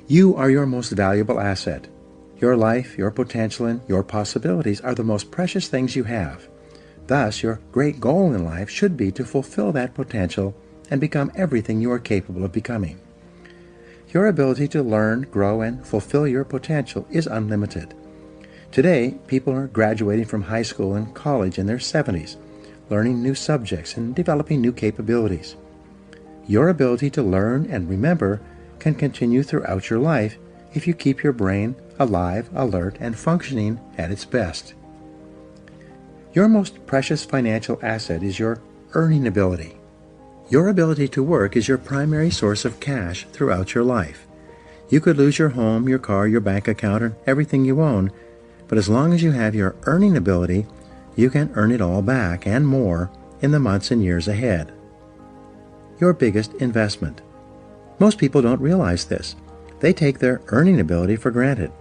You are your most valuable asset. Your life, your potential, and your possibilities are the most precious things you have. Thus, your great goal in life should be to fulfill that potential and become everything you are capable of becoming. Your ability to learn, grow, and fulfill your potential is unlimited. Today, people are graduating from high school and college in their 70s, learning new subjects and developing new capabilities. Your ability to learn and remember can continue throughout your life if you keep your brain alive, alert, and functioning at its best. Your most precious financial asset is your earning ability. Your ability to work is your primary source of cash throughout your life. You could lose your home, your car, your bank account, and everything you own, but as long as you have your earning ability, you can earn it all back and more in the months and years ahead. Your biggest investment. Most people don't realize this. They take their earning ability for granted,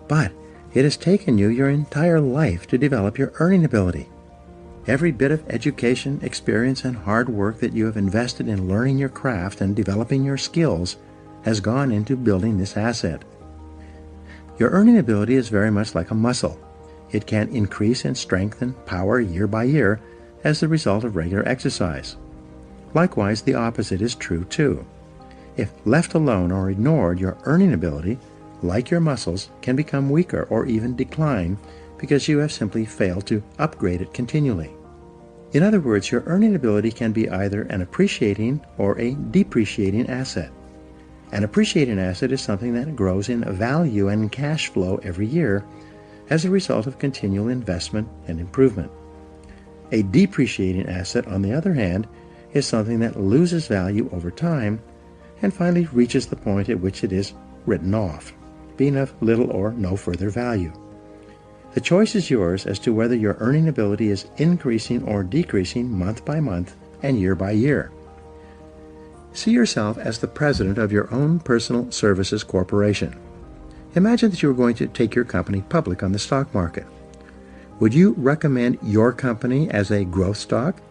but it has taken you your entire life to develop your earning ability. Every bit of education, experience, and hard work that you have invested in learning your craft and developing your skills has gone into building this asset. Your earning ability is very much like a muscle. It can increase in strength and power year by year as the result of regular exercise. Likewise, the opposite is true too. If left alone or ignored, your earning ability, like your muscles, can become weaker or even decline because you have simply failed to upgrade it continually. In other words, your earning ability can be either an appreciating or a depreciating asset. An appreciating asset is something that grows in value and cash flow every year as a result of continual investment and improvement. A depreciating asset, on the other hand, is something that loses value over time and finally reaches the point at which it is written off, being of little or no further value. The choice is yours as to whether your earning ability is increasing or decreasing month by month and year by year. See yourself as the president of your own personal services corporation. Imagine that you were going to take your company public on the stock market. Would you recommend your company as a growth stock,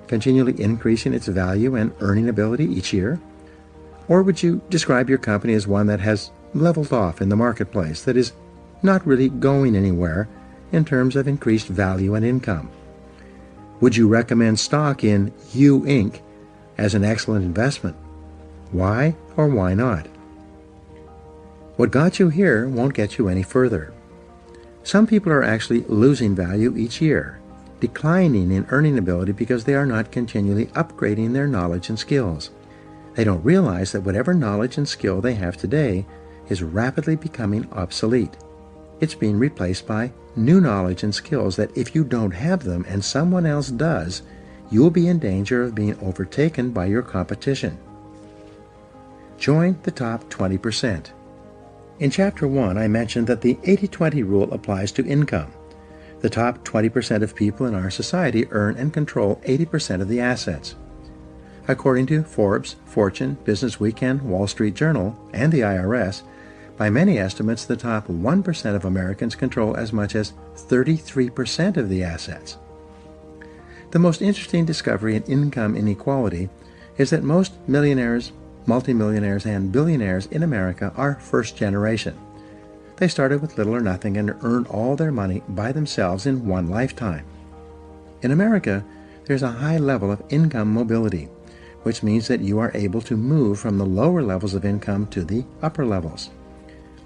continually increasing its value and earning ability each year? Or would you describe your company as one that has leveled off in the marketplace, that is not really going anywhere in terms of increased value and income? Would you recommend stock in U Inc. as an excellent investment? Why or why not? What got you here won't get you any further. Some people are actually losing value each year, declining in earning ability because they are not continually upgrading their knowledge and skills. They don't realize that whatever knowledge and skill they have today is rapidly becoming obsolete. It's being replaced by new knowledge and skills that if you don't have them and someone else does, you will be in danger of being overtaken by your competition. Join the top 20%. In Chapter 1, I mentioned that the 80-20 rule applies to income. The top 20% of people in our society earn and control 80% of the assets. According to Forbes, Fortune, Business Weekend, Wall Street Journal, and the IRS, by many estimates, the top 1% of Americans control as much as 33% of the assets. The most interesting discovery in income inequality is that most millionaires, multimillionaires, and billionaires in America are first generation. They started with little or nothing and earned all their money by themselves in one lifetime. In America, there's a high level of income mobility, which means that you are able to move from the lower levels of income to the upper levels.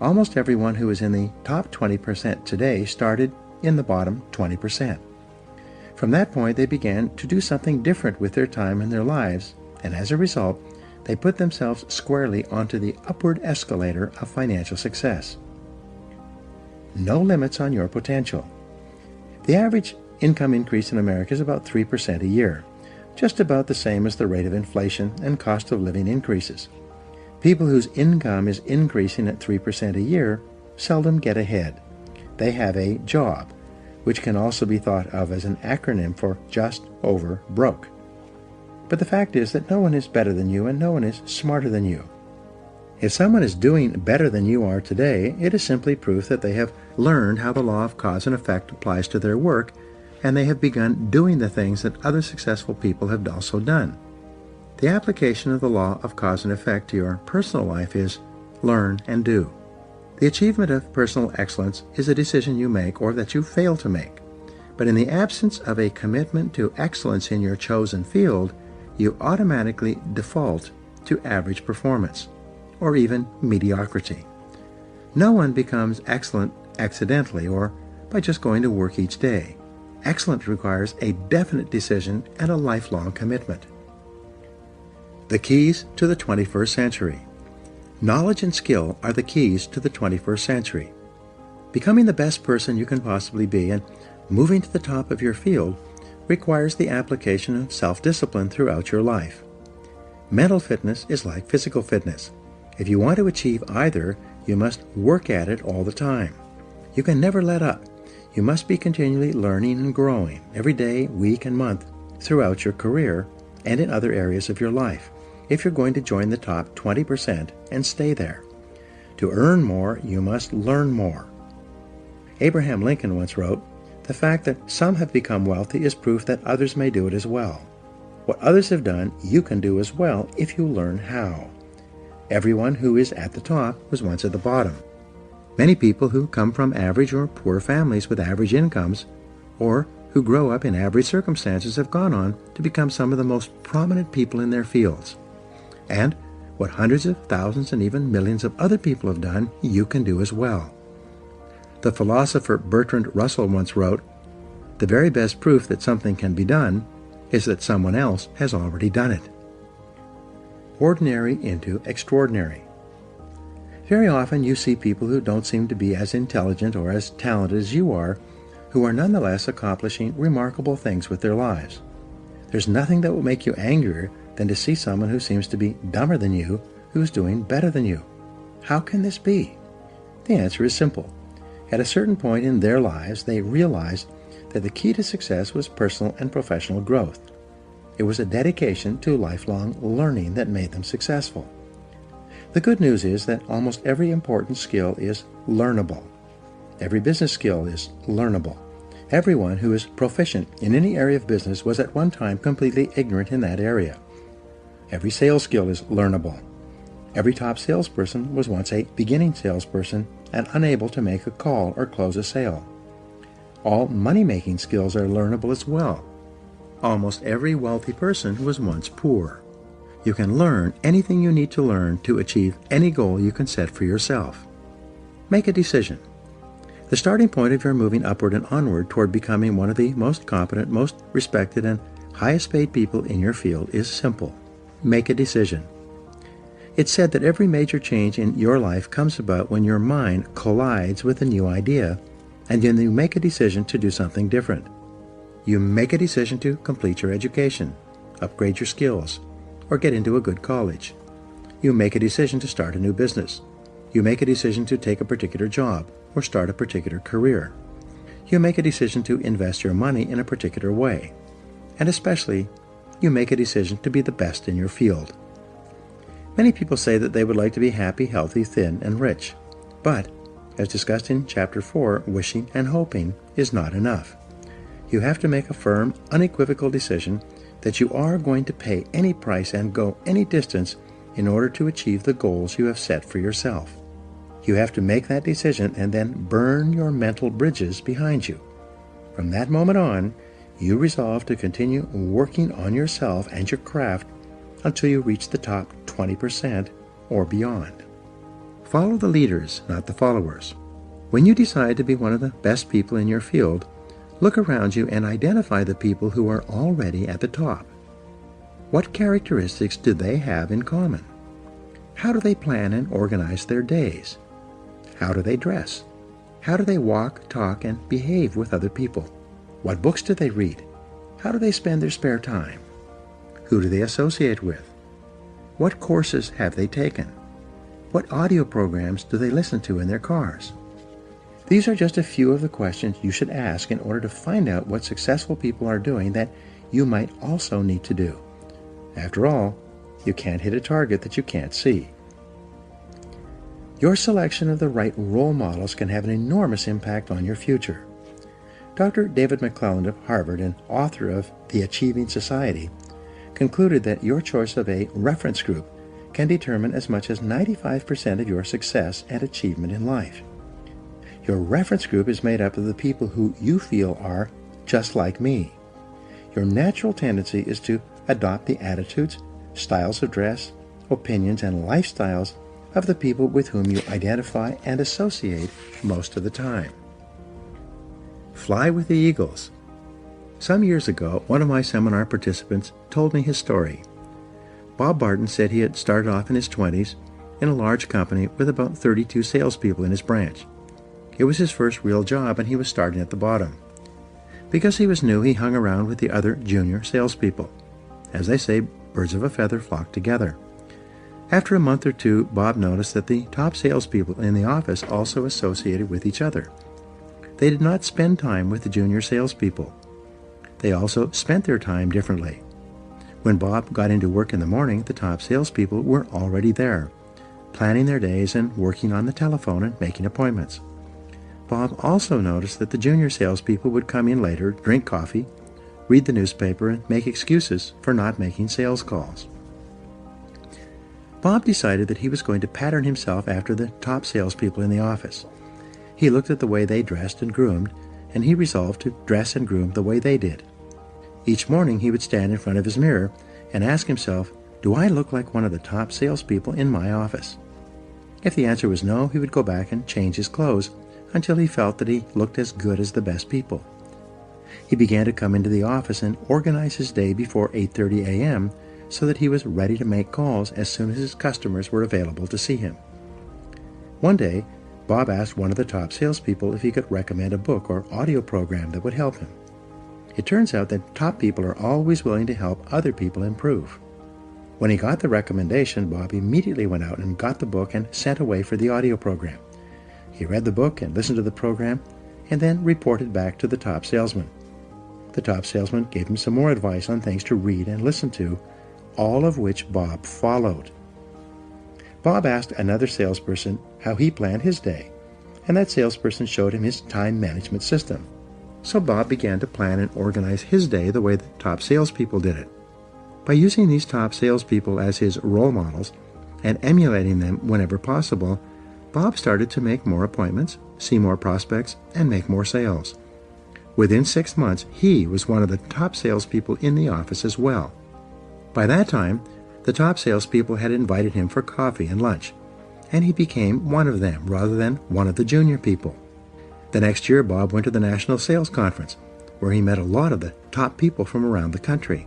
Almost everyone who is in the top 20% today started in the bottom 20%. From that point, they began to do something different with their time and their lives, and as a result, they put themselves squarely onto the upward escalator of financial success. No limits on your potential. The average income increase in America is about 3% a year, just about the same as the rate of inflation and cost of living increases. People whose income is increasing at 3% a year seldom get ahead. They have a job, which can also be thought of as an acronym for just over broke. But the fact is that no one is better than you and no one is smarter than you. If someone is doing better than you are today, it is simply proof that they have learned how the law of cause and effect applies to their work, and they have begun doing the things that other successful people have also done. The application of the law of cause and effect to your personal life is learn, and do. The achievement of personal excellence is a decision you make or that you fail to make. But in the absence of a commitment to excellence in your chosen field, you automatically default to average performance, or even mediocrity. No one becomes excellent accidentally or by just going to work each day. Excellence requires a definite decision and a lifelong commitment. The keys to the 21st century. Knowledge and skill are the keys to the 21st century. Becoming the best person you can possibly be and moving to the top of your field requires the application of self-discipline throughout your life. Mental fitness is like physical fitness. If you want to achieve either, you must work at it all the time. You can never let up. You must be continually learning and growing every day, week, and month throughout your career and in other areas of your life if you're going to join the top 20% and stay there. To earn more, you must learn more. Abraham Lincoln once wrote, "The fact that some have become wealthy is proof that others may do it as well. What others have done, you can do as well if you learn how." Everyone who is at the top was once at the bottom. Many people who come from average or poor families with average incomes, or who grow up in average circumstances, have gone on to become some of the most prominent people in their fields. And what hundreds of thousands and even millions of other people have done, you can do as well. The philosopher Bertrand Russell once wrote, "The very best proof that something can be done is that someone else has already done it." Ordinary into extraordinary. Very often you see people who don't seem to be as intelligent or as talented as you are, who are nonetheless accomplishing remarkable things with their lives. There's nothing that will make you angrier than to see someone who seems to be dumber than you, who is doing better than you. How can this be? The answer is simple. At a certain point in their lives, they realized that the key to success was personal and professional growth. It was a dedication to lifelong learning that made them successful. The good news is that almost every important skill is learnable. Every business skill is learnable. Everyone who is proficient in any area of business was at one time completely ignorant in that area. Every sales skill is learnable. Every top salesperson was once a beginning salesperson and unable to make a call or close a sale. All money-making skills are learnable as well. Almost every wealthy person was once poor. You can learn anything you need to learn to achieve any goal you can set for yourself. Make a decision. The starting point of your moving upward and onward toward becoming one of the most competent, most respected, and highest paid people in your field is simple. Make a decision. It's said that every major change in your life comes about when your mind collides with a new idea, and then you make a decision to do something different. You make a decision to complete your education, upgrade your skills, or get into a good college. You make a decision to start a new business. You make a decision to take a particular job or start a particular career. You make a decision to invest your money in a particular way. And especially, you make a decision to be the best in your field. Many people say that they would like to be happy, healthy, thin, and rich. But, as discussed in Chapter 4, wishing and hoping is not enough. You have to make a firm, unequivocal decision that you are going to pay any price and go any distance in order to achieve the goals you have set for yourself. You have to make that decision and then burn your mental bridges behind you. From that moment on, you resolve to continue working on yourself and your craft until you reach the top 20% or beyond. Follow the leaders, not the followers. When you decide to be one of the best people in your field, look around you and identify the people who are already at the top. What characteristics do they have in common? How do they plan and organize their days? How do they dress? How do they walk, talk, and behave with other people? What books do they read? How do they spend their spare time? Who do they associate with? What courses have they taken? What audio programs do they listen to in their cars? These are just a few of the questions you should ask in order to find out what successful people are doing that you might also need to do. After all, you can't hit a target that you can't see. Your selection of the right role models can have an enormous impact on your future. Dr. David McClelland of Harvard, and author of The Achieving Society, concluded that your choice of a reference group can determine as much as 95% of your success and achievement in life. Your reference group is made up of the people who you feel are just like me. Your natural tendency is to adopt the attitudes, styles of dress, opinions, and lifestyles of the people with whom you identify and associate most of the time. Fly with the eagles. Some years ago, one of my seminar participants told me his story. Bob Barton said he had started off in his 20s in a large company with about 32 salespeople in his branch. It was his first real job, and he was starting at the bottom. Because he was new, he hung around with the other junior salespeople. As they say, birds of a feather flock together. After a month or two, Bob noticed that the top salespeople in the office also associated with each other. They did not spend time with the junior salespeople. They also spent their time differently. When Bob got into work in the morning, the top salespeople were already there, planning their days and working on the telephone and making appointments. Bob also noticed that the junior salespeople would come in later, drink coffee, read the newspaper, and make excuses for not making sales calls. Bob decided that he was going to pattern himself after the top salespeople in the office. He looked at the way they dressed and groomed, and he resolved to dress and groom the way they did. Each morning he would stand in front of his mirror and ask himself, "Do I look like one of the top salespeople in my office?" If the answer was no, he would go back and change his clothes until he felt that he looked as good as the best people. He began to come into the office and organize his day before 8:30 a.m. so that he was ready to make calls as soon as his customers were available to see him. One day, Bob asked one of the top salespeople if he could recommend a book or audio program that would help him. It turns out that top people are always willing to help other people improve. When he got the recommendation, Bob immediately went out and got the book and sent away for the audio program. He read the book and listened to the program, and then reported back to the top salesman. The top salesman gave him some more advice on things to read and listen to, all of which Bob followed. Bob asked another salesperson how he planned his day, and that salesperson showed him his time management system. So Bob began to plan and organize his day the way the top salespeople did it. By using these top salespeople as his role models and emulating them whenever possible, Bob started to make more appointments, see more prospects, and make more sales. Within 6 months, he was one of the top salespeople in the office as well. By that time, the top salespeople had invited him for coffee and lunch, and he became one of them rather than one of the junior people. The next year, Bob went to the National Sales Conference, where he met a lot of the top people from around the country.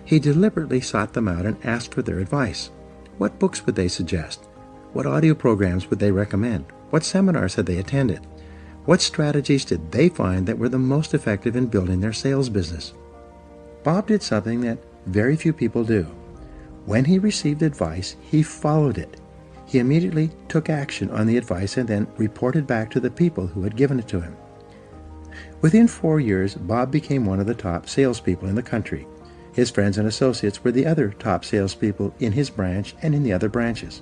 He deliberately sought them out and asked for their advice. What books would they suggest? What audio programs would they recommend? What seminars had they attended? What strategies did they find that were the most effective in building their sales business? Bob did something that very few people do. When he received advice, he followed it. He immediately took action on the advice and then reported back to the people who had given it to him. Within 4 years, Bob became one of the top salespeople in the country. His friends and associates were the other top salespeople in his branch and in the other branches.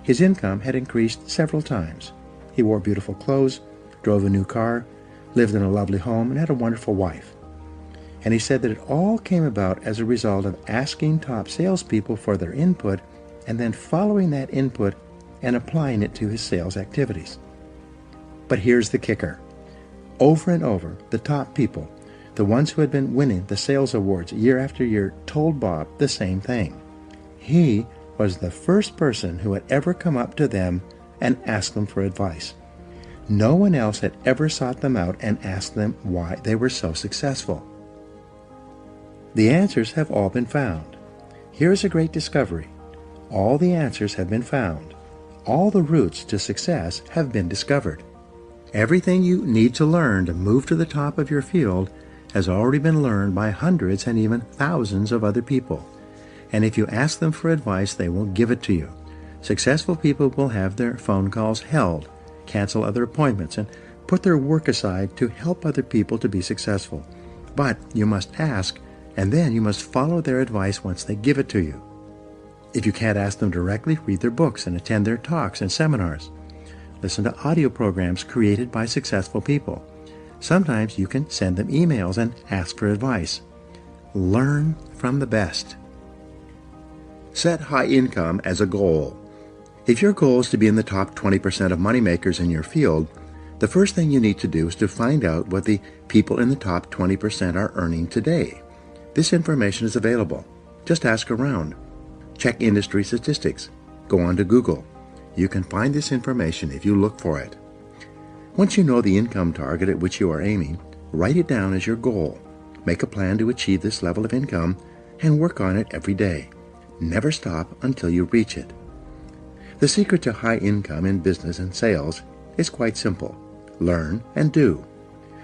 His income had increased several times. He wore beautiful clothes, drove a new car, lived in a lovely home, and had a wonderful wife. And he said that it all came about as a result of asking top salespeople for their input and then following that input and applying it to his sales activities. But here's the kicker. Over and over, the top people, the ones who had been winning the sales awards year after year, told Bob the same thing. He was the first person who had ever come up to them and asked them for advice. No one else had ever sought them out and asked them why they were so successful. The answers have all been found. Here's a great discovery. All the answers have been found. All the routes to success have been discovered. Everything you need to learn to move to the top of your field has already been learned by hundreds and even thousands of other people. And if you ask them for advice, they will give it to you. Successful people will have their phone calls held, cancel other appointments, and put their work aside to help other people to be successful. But you must ask, and then you must follow their advice once they give it to you. If you can't ask them directly, read their books and attend their talks and seminars. Listen to audio programs created by successful people. Sometimes you can send them emails and ask for advice. Learn from the best. Set high income as a goal. If your goal is to be in the top 20% of moneymakers in your field, the first thing you need to do is to find out what the people in the top 20% are earning today. This information is available. Just ask around. Check industry statistics. Go on to Google. You can find this information if you look for it. Once you know the income target at which you are aiming, write it down as your goal. Make a plan to achieve this level of income and work on it every day. Never stop until you reach it. The secret to high income in business and sales is quite simple. Learn and do.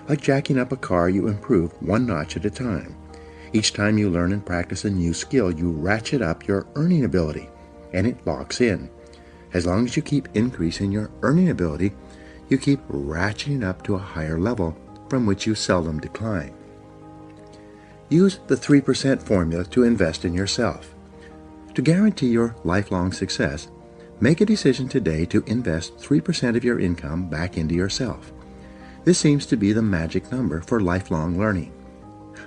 Like jacking up a car, you improve one notch at a time. Each time you learn and practice a new skill, you ratchet up your earning ability, and it locks in. As long as you keep increasing your earning ability, you keep ratcheting up to a higher level from which you seldom decline. Use the 3% formula to invest in yourself. To guarantee your lifelong success, make a decision today to invest 3% of your income back into yourself. This seems to be the magic number for lifelong learning.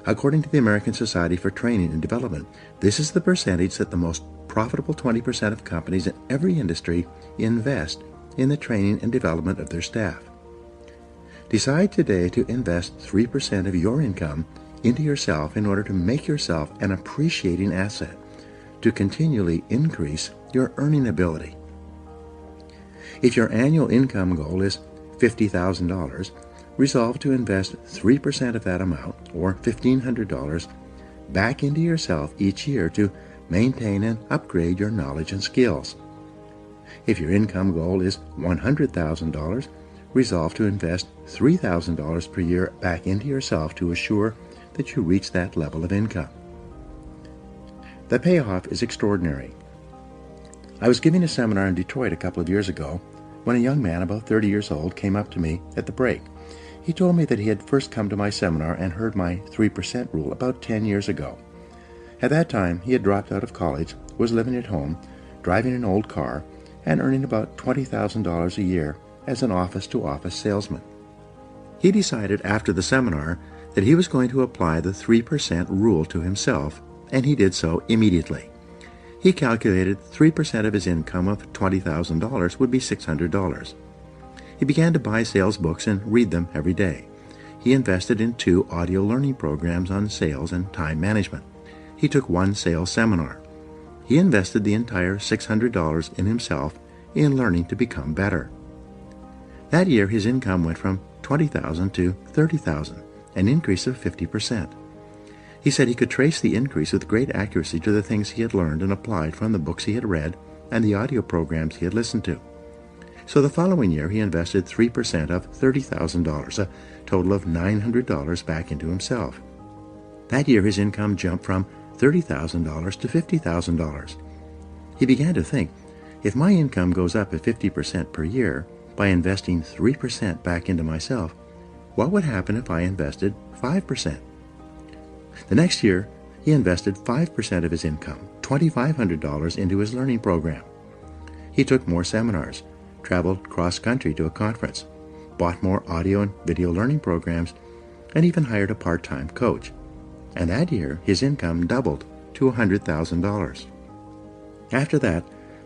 According to the American Society for Training and Development, this is the percentage that the most profitable 20% of companies in every industry invest in the training and development of their staff. Decide today to invest 3% of your income into yourself in order to make yourself an appreciating asset, to continually increase your earning ability. If your annual income goal is $50,000, resolve to invest 3% of that amount, or $1,500, back into yourself each year to maintain and upgrade your knowledge and skills. If your income goal is $100,000, resolve to invest $3,000 per year back into yourself to assure that you reach that level of income. The payoff is extraordinary. I was giving a seminar in Detroit a couple of years ago when a young man about 30 years old came up to me at the break. He told me that he had first come to my seminar and heard my 3% rule about 10 years ago. At that time, he had dropped out of college, was living at home, driving an old car, and earning about $20,000 a year as an office-to-office salesman. He decided after the seminar that he was going to apply the 3% rule to himself, and he did so immediately. He calculated 3% of his income of $20,000 would be $600. He began to buy sales books and read them every day. He invested in 2 audio learning programs on sales and time management. He took 1 sales seminar. He invested the entire $600 in himself in learning to become better. That year, his income went from $20,000 to $30,000, an increase of 50%. He said he could trace the increase with great accuracy to the things he had learned and applied from the books he had read and the audio programs he had listened to. So the following year, he invested 3% of $30,000, a total of $900 back into himself. That year, his income jumped from $30,000 to $50,000. He began to think, if my income goes up at 50% per year by investing 3% back into myself, what would happen if I invested 5%? The next year, he invested 5% of his income, $2,500, into his learning program. He took more seminars, traveled cross-country to a conference, bought more audio and video learning programs, and even hired a part-time coach. And that year, his income doubled to $100,000. After that,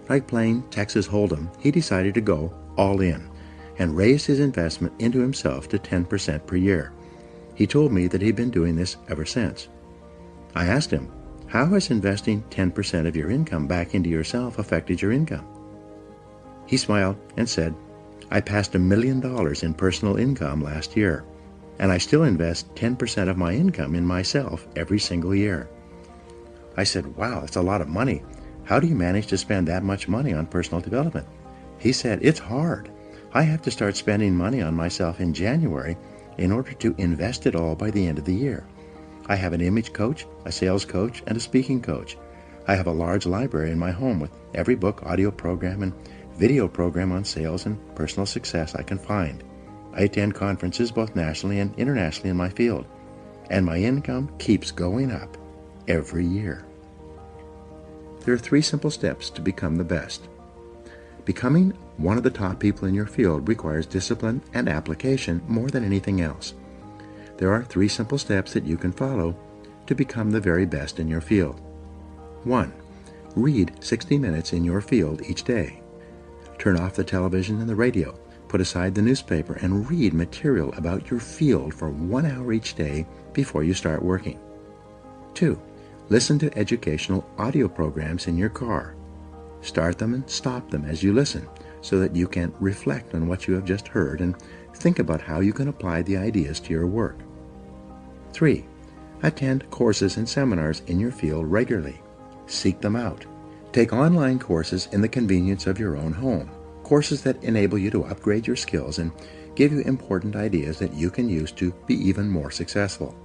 like playing Texas Hold'em, he decided to go all in and raised his investment into himself to 10% per year. He told me that he'd been doing this ever since. I asked him, how has investing 10% of your income back into yourself affected your income? He smiled and said, I passed $1 million in personal income last year, and I still invest 10% of my income in myself every single year. I said, wow, that's a lot of money. How do you manage to spend that much money on personal development? He said, it's hard. I have to start spending money on myself in January in order to invest it all by the end of the year. I have an image coach, a sales coach, and a speaking coach. I have a large library in my home with every book, audio program, and video program on sales and personal success I can find. I attend conferences both nationally and internationally in my field, and my income keeps going up every year. There are 3 simple steps to become the best. Becoming one of the top people in your field requires discipline and application more than anything else. There are 3 simple steps that you can follow to become the very best in your field. 1. Read 60 minutes in your field each day. Turn off the television and the radio. Put aside the newspaper and read material about your field for 1 hour each day before you start working. 2. Listen to educational audio programs in your car. Start them and stop them as you listen so that you can reflect on what you have just heard and think about how you can apply the ideas to your work. 3. Attend courses and seminars in your field regularly. Seek them out. Take online courses in the convenience of your own home. Courses that enable you to upgrade your skills and give you important ideas that you can use to be even more successful.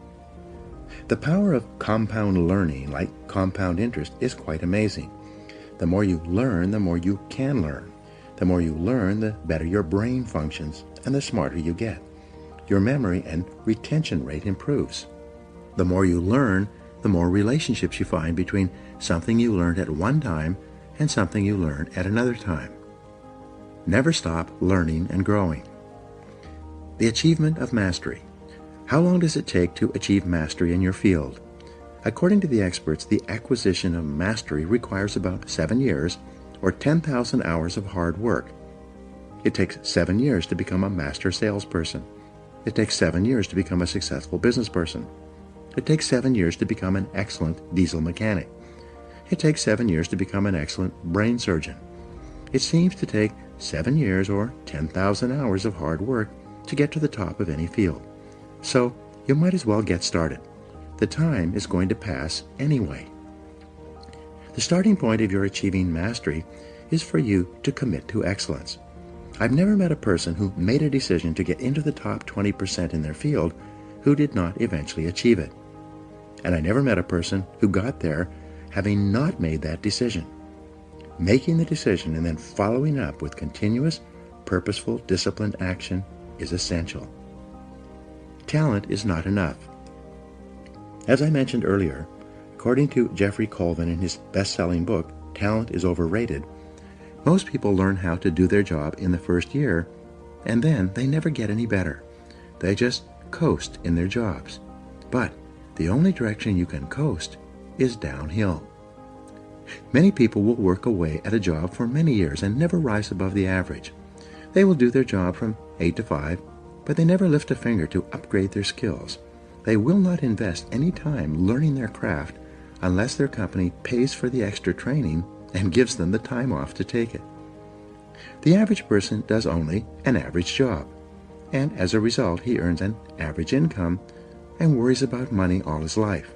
The power of compound learning, like compound interest, is quite amazing. The more you learn, the more you can learn. The more you learn, the better your brain functions and the smarter you get. Your memory and retention rate improves. The more you learn, the more relationships you find between something you learned at one time and something you learned at another time. Never stop learning and growing. The achievement of mastery. How long does it take to achieve mastery in your field? According to the experts, the acquisition of mastery requires about 7 years or 10,000 hours of hard work. It takes 7 years to become a master salesperson. It takes 7 years to become a successful business person. It takes 7 years to become an excellent diesel mechanic. It takes 7 years to become an excellent brain surgeon. It seems to take 7 years or 10,000 hours of hard work to get to the top of any field. So you might as well get started. The time is going to pass anyway. The starting point of your achieving mastery is for you to commit to excellence. I've never met a person who made a decision to get into the top 20% in their field who did not eventually achieve it. And I never met a person who got there having not made that decision. Making the decision and then following up with continuous, purposeful, disciplined action is essential. Talent is not enough. As I mentioned earlier, according to Jeffrey Colvin in his best-selling book, Talent is Overrated, most people learn how to do their job in the first year, and then they never get any better. They just coast in their jobs. But the only direction you can coast is downhill. Many people will work away at a job for many years and never rise above the average. They will do their job from 8 to 5, but they never lift a finger to upgrade their skills. They will not invest any time learning their craft unless their company pays for the extra training and gives them the time off to take it. The average person does only an average job, and as a result he earns an average income and worries about money all his life.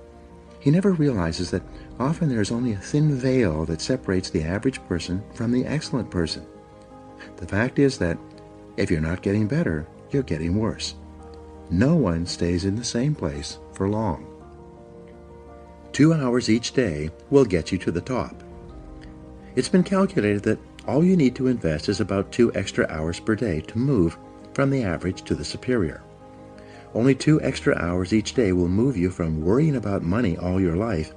He never realizes that often there is only a thin veil that separates the average person from the excellent person. The fact is that if you're not getting better, you're getting worse. No one stays in the same place for long. 2 hours each day will get you to the top. It's been calculated that all you need to invest is about 2 extra hours per day to move from the average to the superior. Only 2 extra hours each day will move you from worrying about money all your life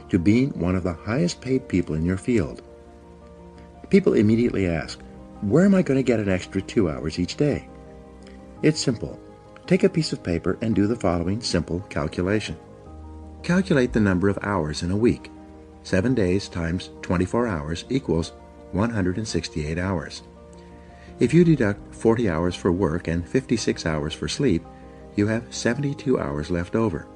to being one of the highest paid people in your field. People immediately ask, where am I going to get an extra 2 hours each day? It's simple. Take a piece of paper and do the following simple calculation. Calculate the number of hours in a week. 7 days times 24 hours equals 168 hours. If you deduct 40 hours for work and 56 hours for sleep, you have 72 hours left over.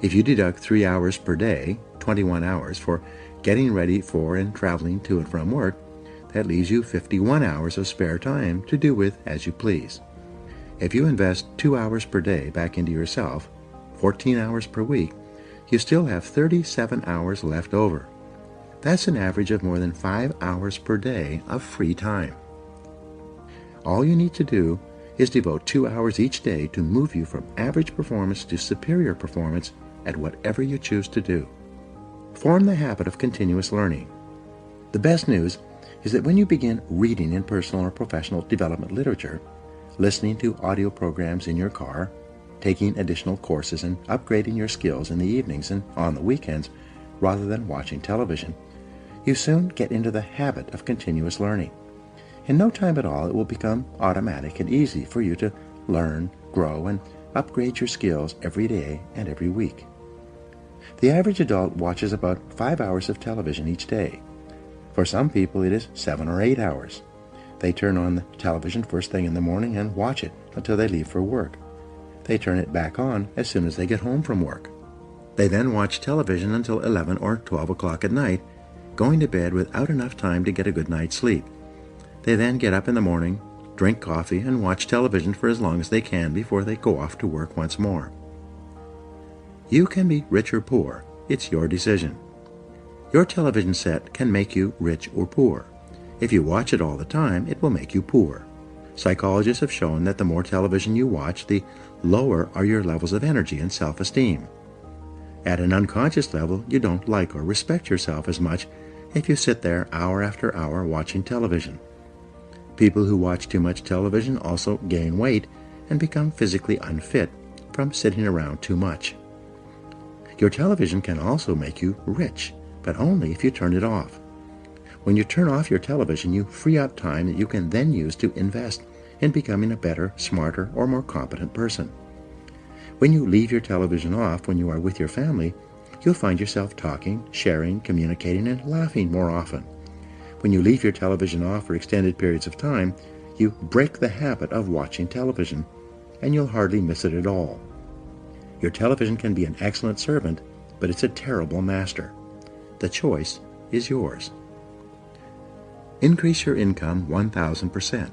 If you deduct 3 hours per day, 21 hours for getting ready for and traveling to and from work, that leaves you 51 hours of spare time to do with as you please. If you invest 2 hours per day back into yourself, 14 hours per week, you still have 37 hours left over. That's an average of more than 5 hours per day of free time. All you need to do is devote 2 hours each day to move you from average performance to superior performance at whatever you choose to do. Form the habit of continuous learning. The best news is that when you begin reading in personal or professional development literature, listening to audio programs in your car, taking additional courses and upgrading your skills in the evenings and on the weekends rather than watching television, you soon get into the habit of continuous learning. In no time at all, it will become automatic and easy for you to learn, grow, and upgrade your skills every day and every week. The average adult watches about 5 hours of television each day. For some people, it is 7 or 8 hours. They turn on the television first thing in the morning and watch it until they leave for work. They turn it back on as soon as they get home from work. They then watch television until 11 or 12 o'clock at night, going to bed without enough time to get a good night's sleep. They then get up in the morning, drink coffee, and watch television for as long as they can before they go off to work once more. You can be rich or poor. It's your decision. Your television set can make you rich or poor. If you watch it all the time, it will make you poor. Psychologists have shown that the more television you watch, the lower are your levels of energy and self-esteem. At an unconscious level, you don't like or respect yourself as much if you sit there hour after hour watching television. People who watch too much television also gain weight and become physically unfit from sitting around too much. Your television can also make you rich, but only if you turn it off. When you turn off your television, you free up time that you can then use to invest in becoming a better, smarter, or more competent person. When you leave your television off when you are with your family, you'll find yourself talking, sharing, communicating, and laughing more often. When you leave your television off for extended periods of time, you break the habit of watching television, and you'll hardly miss it at all. Your television can be an excellent servant, but it's a terrible master. The choice is yours. Increase your income 1,000%.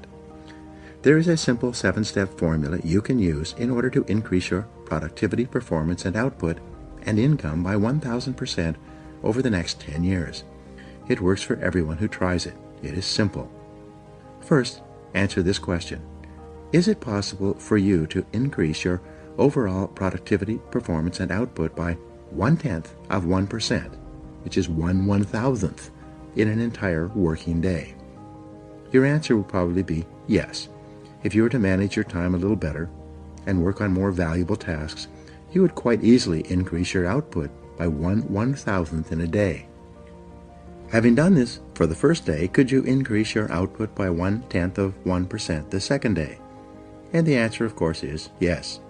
There is a simple 7-step formula you can use in order to increase your productivity, performance, and output and income by 1,000% over the next 10 years. It works for everyone who tries it. It is simple. First, answer this question. Is it possible for you to increase your overall productivity, performance, and output by 0.1%, which is 1/1000th, in an entire working day? Your answer will probably be yes. If you were to manage your time a little better and work on more valuable tasks, you would quite easily increase your output by 1/1000th in a day. Having done this for the first day, could you increase your output by 0.1% the second day? And the answer, of course, is yes.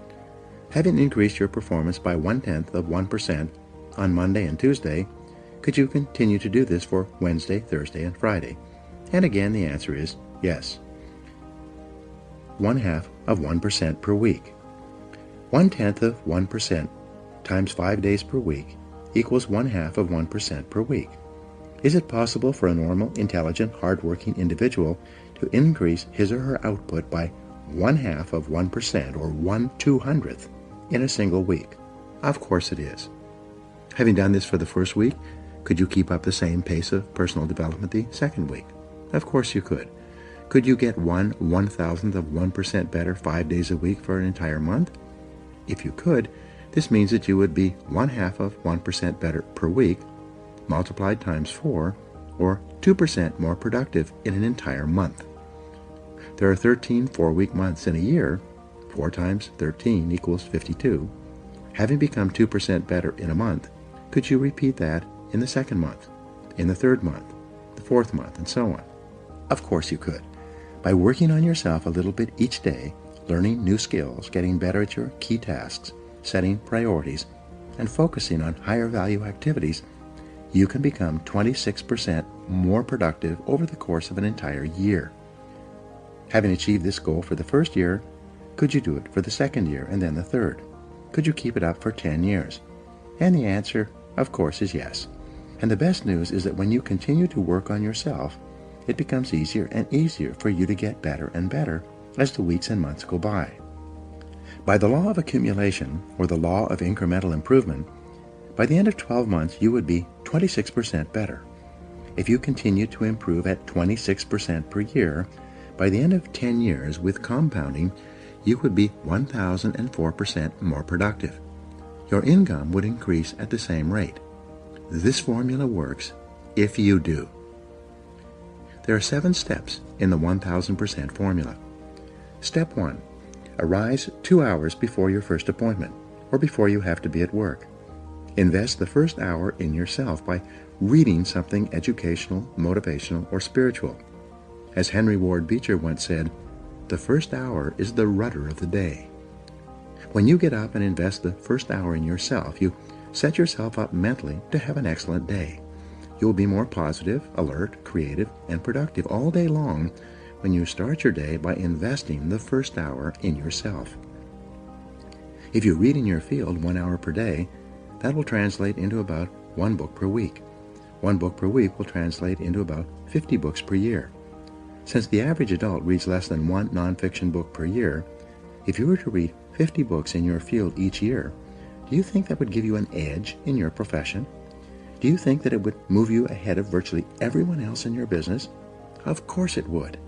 Having increased your performance by 0.1% on Monday and Tuesday, could you continue to do this for Wednesday, Thursday, and Friday? And again, the answer is yes. 0.5% per week. 0.1% times 5 days per week equals 0.5% per week. Is it possible for a normal, intelligent, hardworking individual to increase his or her output by 0.5% or 1/200th in a single week? Of course it is. Having done this for the first week, could you keep up the same pace of personal development the second week? Of course you could. Could you get 1/1000% better 5 days a week for an entire month? If you could, this means that you would be 0.5% better per week, multiplied times 4, or 2% more productive in an entire month. There are 13 4-week months in a year. 4 times 13 equals 52. Having become 2% better in a month, could you repeat that in the second month, in the third month, the fourth month, and so on? Of course you could. By working on yourself a little bit each day, learning new skills, getting better at your key tasks, setting priorities, and focusing on higher value activities, you can become 26% more productive over the course of an entire year. Having achieved this goal for the first year, could you do it for the second year and then the third? Could you keep it up for 10 years? And the answer, of course, is yes. And the best news is that when you continue to work on yourself, it becomes easier and easier for you to get better and better as the weeks and months go by. By the law of accumulation, or the law of incremental improvement, by the end of 12 months you would be 26% better. If you continue to improve at 26% per year, by the end of 10 years with compounding, you would be 1,004% more productive. Your income would increase at the same rate. This formula works if you do. There are 7 steps in the 1,000% formula. Step 1. Arise 2 hours before your first appointment, or before you have to be at work. Invest the first hour in yourself by reading something educational, motivational, or spiritual. As Henry Ward Beecher once said, the first hour is the rudder of the day. When you get up and invest the first hour in yourself, you Set yourself up mentally to have an excellent day. You'll be more positive, alert, creative, and productive all day long when you start your day by investing the first hour in yourself. If you read in your field 1 hour per day, that will translate into about 1 book per week. 1 book per week will translate into about 50 books per year. Since the average adult reads less than 1 nonfiction book per year, if you were to read 50 books in your field each year, do you think that would give you an edge in your profession? Do you think that it would move you ahead of virtually everyone else in your business? Of course it would.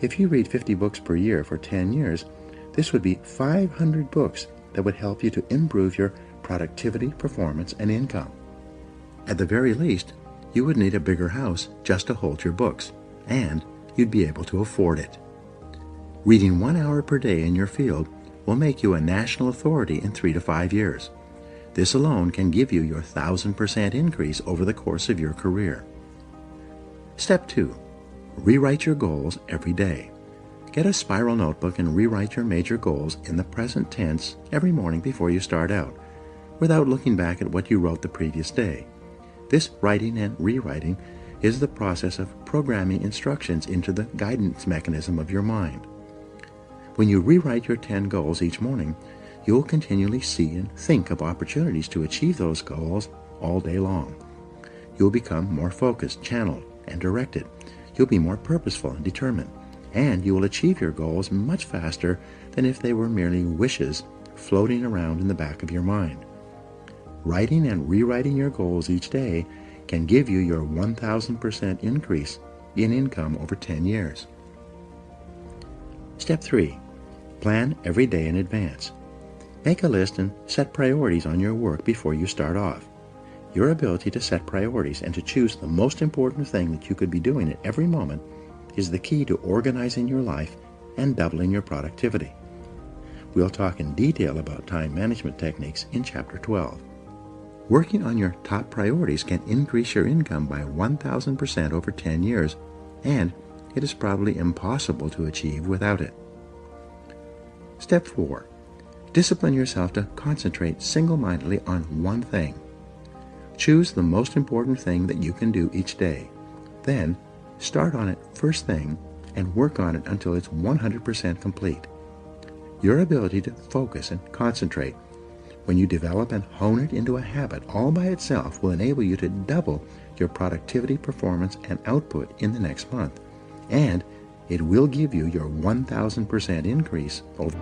If you read 50 books per year for 10 years, this would be 500 books that would help you to improve your productivity, performance, and income. At the very least, you would need a bigger house just to hold your books, and you'd be able to afford it. Reading 1 hour per day in your field will make you a national authority in 3 to 5 years. This alone can give you your 1,000% increase over the course of your career. Step 2. Rewrite your goals every day. Get a spiral notebook and rewrite your major goals in the present tense every morning before you start out, without looking back at what you wrote the previous day. This writing and rewriting is the process of programming instructions into the guidance mechanism of your mind. When you rewrite your 10 goals each morning, you'll continually see and think of opportunities to achieve those goals all day long. You'll become more focused, channeled, and directed. You'll be more purposeful and determined, and you will achieve your goals much faster than if they were merely wishes floating around in the back of your mind. Writing and rewriting your goals each day can give you your 1,000% increase in income over 10 years. Step 3. Plan every day in advance. Make a list and set priorities on your work before you start off. Your ability to set priorities and to choose the most important thing that you could be doing at every moment is the key to organizing your life and doubling your productivity. We'll talk in detail about time management techniques in Chapter 12. Working on your top priorities can increase your income by 1,000% over 10 years, and it is probably impossible to achieve without it. Step 4. Discipline yourself to concentrate single-mindedly on one thing. Choose the most important thing that you can do each day. Then, start on it first thing and work on it until it's 100% complete. Your ability to focus and concentrate when you develop and hone it into a habit all by itself will enable you to double your productivity, performance, and output in the next month. And it will give you your 1,000% increase over.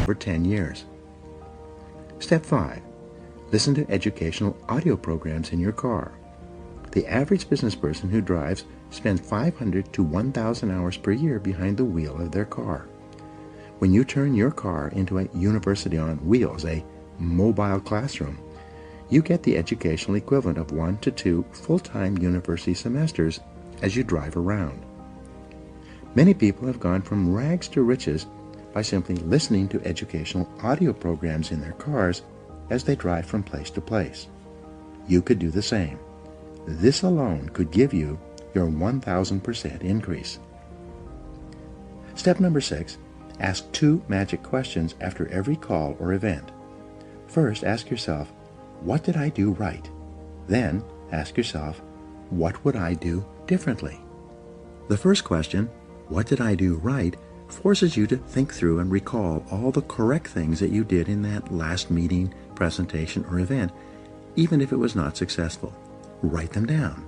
For 10 years. Step 5. Listen to educational audio programs in your car. The average business person who drives spends 500 to 1,000 hours per year behind the wheel of their car. When you turn your car into a university on wheels, a mobile classroom, you get the educational equivalent of 1 to 2 full-time university semesters as you drive around. Many people have gone from rags to riches by simply listening to educational audio programs in their cars as they drive from place to place. You could do the same. This alone could give you your 1,000% increase. Step number 6. Ask 2 magic questions after every call or event. First, ask yourself, what did I do right? Then, ask yourself, what would I do differently? The first question, what did I do right, forces you to think through and recall all the correct things that you did in that last meeting, presentation, or event, even if it was not successful. Write them down.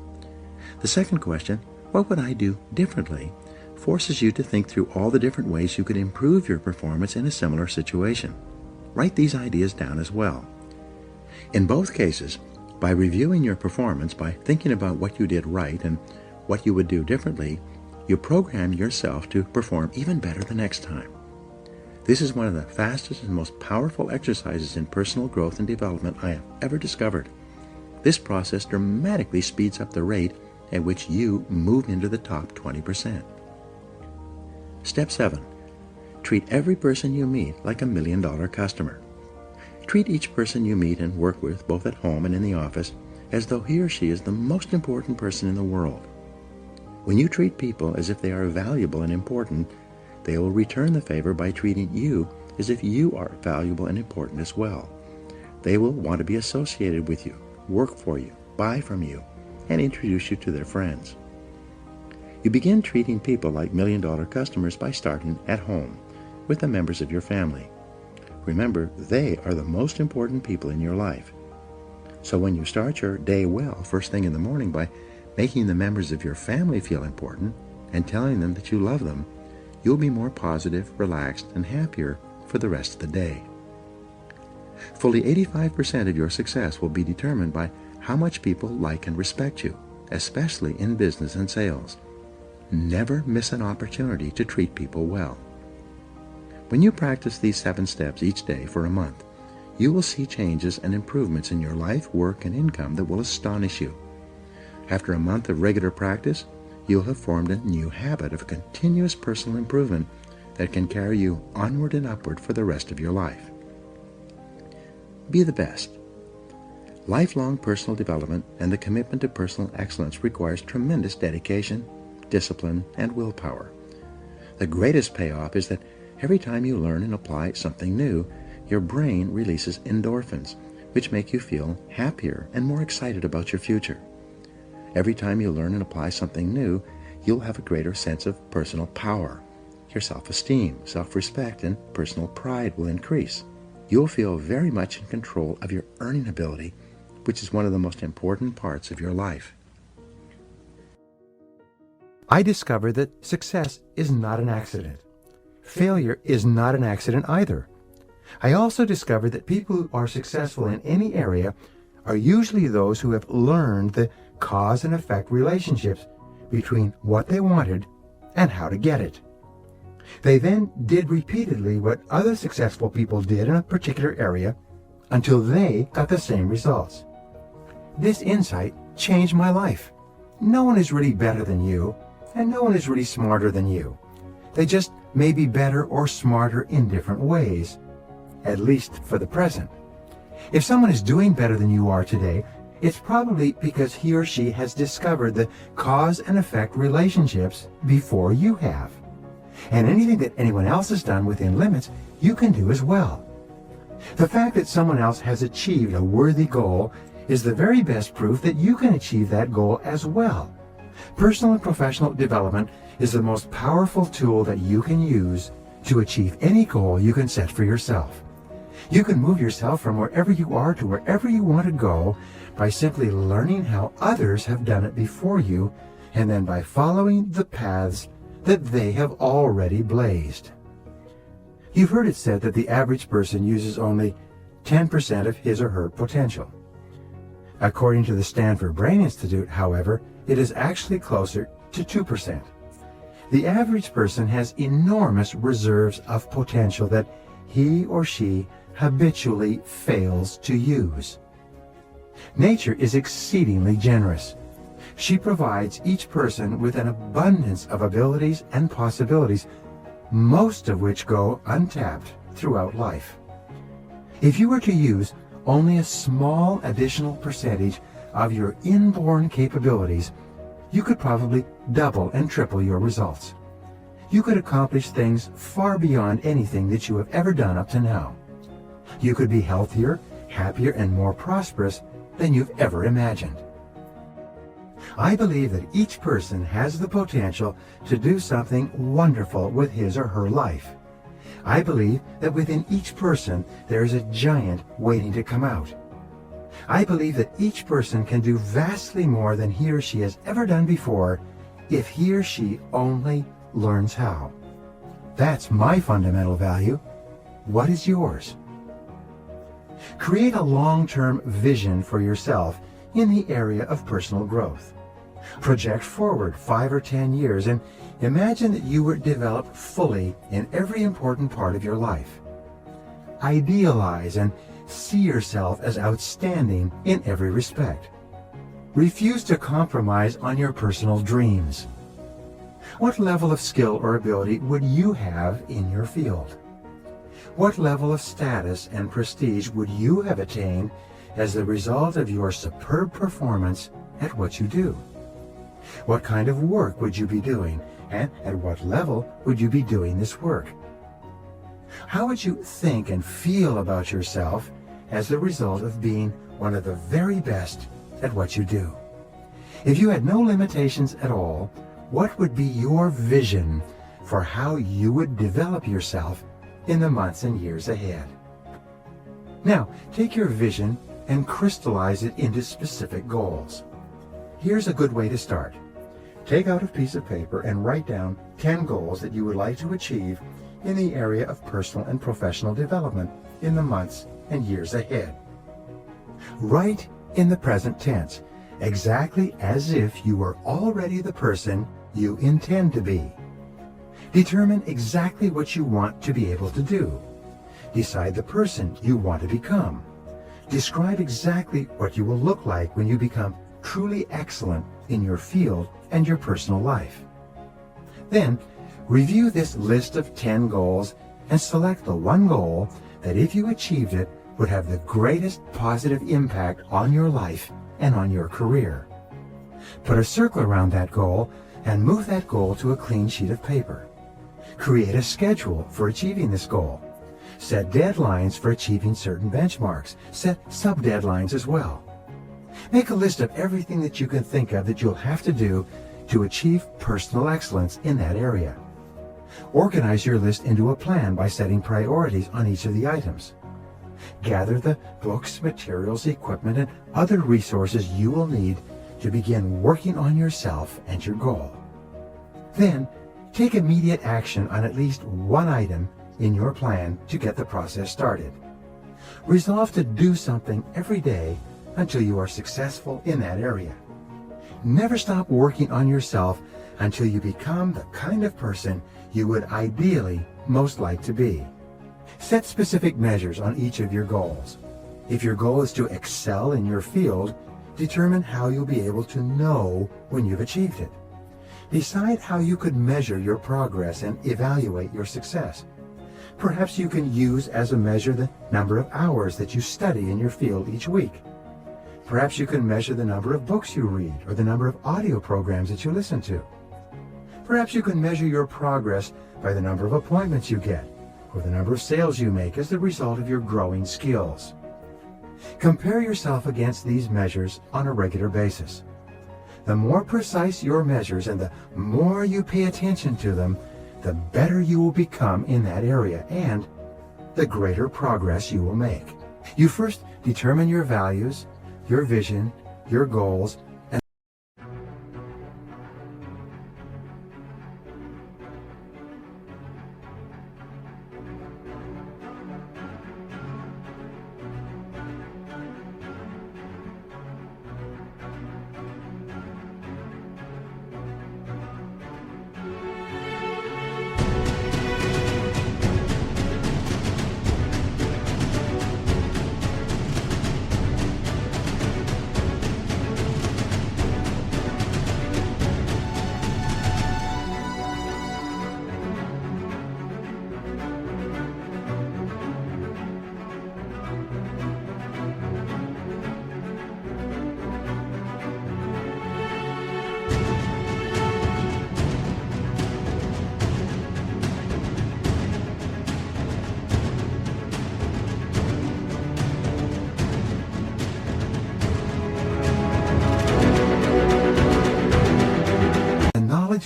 The second question, what would I do differently, forces you to think through all the different ways you could improve your performance in a similar situation. Write these ideas down as well. In both cases, by reviewing your performance, by thinking about what you did right and what you would do differently, you program yourself to perform even better the next time. This is one of the fastest and most powerful exercises in personal growth and development I have ever discovered. This process dramatically speeds up the rate at which you move into the top 20%. Step 7. Treat every person you meet like a $1 million customer. Treat each person you meet and work with, both at home and in the office, as though he or she is the most important person in the world. When you treat people as if they are valuable and important, they will return the favor by treating you as if you are valuable and important as well. They will want to be associated with you, work for you, buy from you, and introduce you to their friends. You begin treating people like $1 million customers by starting at home with the members of your family. Remember, they are the most important people in your life. So when you start your day well first thing in the morning by making the members of your family feel important and telling them that you love them, you'll be more positive, relaxed, and happier for the rest of the day. Fully 85% of your success will be determined by how much people like and respect you, especially in business and sales. Never miss an opportunity to treat people well. When you practice these 7 steps each day for a month, you will see changes and improvements in your life, work, and income that will astonish you. After a month of regular practice, you'll have formed a new habit of continuous personal improvement that can carry you onward and upward for the rest of your life. Be the best. Lifelong personal development and the commitment to personal excellence requires tremendous dedication, discipline, and willpower. The greatest payoff is that every time you learn and apply something new, your brain releases endorphins, which make you feel happier and more excited about your future. Every time you learn and apply something new, you'll have a greater sense of personal power. Your self-esteem, self-respect, and personal pride will increase. You'll feel very much in control of your earning ability, which is one of the most important parts of your life. I discovered that success is not an accident. Failure is not an accident either. I also discovered that people who are successful in any area are usually those who have learned the cause and effect relationships between what they wanted and how to get it. They then did repeatedly what other successful people did in a particular area until they got the same results. This insight changed my life. No one is really better than you, and no one is really smarter than you. They just may be better or smarter in different ways, at least for the present. If someone is doing better than you are today, it's probably because he or she has discovered the cause and effect relationships before you have. And anything that anyone else has done within limits, you can do as well. The fact that someone else has achieved a worthy goal is the very best proof that you can achieve that goal as well. Personal and professional development is the most powerful tool that you can use to achieve any goal you can set for yourself. You can move yourself from wherever you are to wherever you want to go by simply learning how others have done it before you, and then by following the paths that they have already blazed. You've heard it said that the average person uses only 10% of his or her potential. According to the Stanford Brain Institute, however, it is actually closer to 2%. The average person has enormous reserves of potential that he or she habitually fails to use. Nature is exceedingly generous. She provides each person with an abundance of abilities and possibilities, most of which go untapped throughout life. If you were to use only a small additional percentage of your inborn capabilities, you could probably double and triple your results. You could accomplish things far beyond anything that you have ever done up to now. You could be healthier, happier, and more prosperous than you've ever imagined. I believe that each person has the potential to do something wonderful with his or her life. I believe that within each person there is a giant waiting to come out. I believe that each person can do vastly more than he or she has ever done before if he or she only learns how. That's my fundamental value. What is yours? Create a long-term vision for yourself in the area of personal growth. Project forward 5 or 10 years and imagine that you were developed fully in every important part of your life. Idealize and see yourself as outstanding in every respect. Refuse to compromise on your personal dreams. What level of skill or ability would you have in your field? What level of status and prestige would you have attained as the result of your superb performance at what you do? What kind of work would you be doing, and at what level would you be doing this work? How would you think and feel about yourself as the result of being one of the very best at what you do? If you had no limitations at all, what would be your vision for how you would develop yourself in the months and years ahead? Now, take your vision and crystallize it into specific goals. Here's a good way to start. Take out a piece of paper and write down 10 goals that you would like to achieve in the area of personal and professional development in the months and years ahead. Write in the present tense, exactly as if you were already the person you intend to be. Determine exactly what you want to be able to do. Decide the person you want to become. Describe exactly what you will look like when you become truly excellent in your field and your personal life. Then, review this list of 10 goals and select the one goal that, if you achieved it, would have the greatest positive impact on your life and on your career. Put a circle around that goal and move that goal to a clean sheet of paper. Create a schedule for achieving this goal. Set deadlines for achieving certain benchmarks. Set sub-deadlines as well. Make a list of everything that you can think of that you'll have to do to achieve personal excellence in that area. Organize your list into a plan by setting priorities on each of the items. Gather the books, materials, equipment, and other resources you will need to begin working on yourself and your goal. Then, take immediate action on at least one item in your plan to get the process started. Resolve to do something every day until you are successful in that area. Never stop working on yourself until you become the kind of person you would ideally most like to be. Set specific measures on each of your goals. If your goal is to excel in your field, determine how you'll be able to know when you've achieved it. Decide how you could measure your progress and evaluate your success. Perhaps you can use as a measure the number of hours that you study in your field each week. Perhaps you can measure the number of books you read or the number of audio programs that you listen to. Perhaps you can measure your progress by the number of appointments you get or the number of sales you make as the result of your growing skills. Compare yourself against these measures on a regular basis. The more precise your measures and the more you pay attention to them, the better you will become in that area and the greater progress you will make. You first determine your values, your vision, your goals, and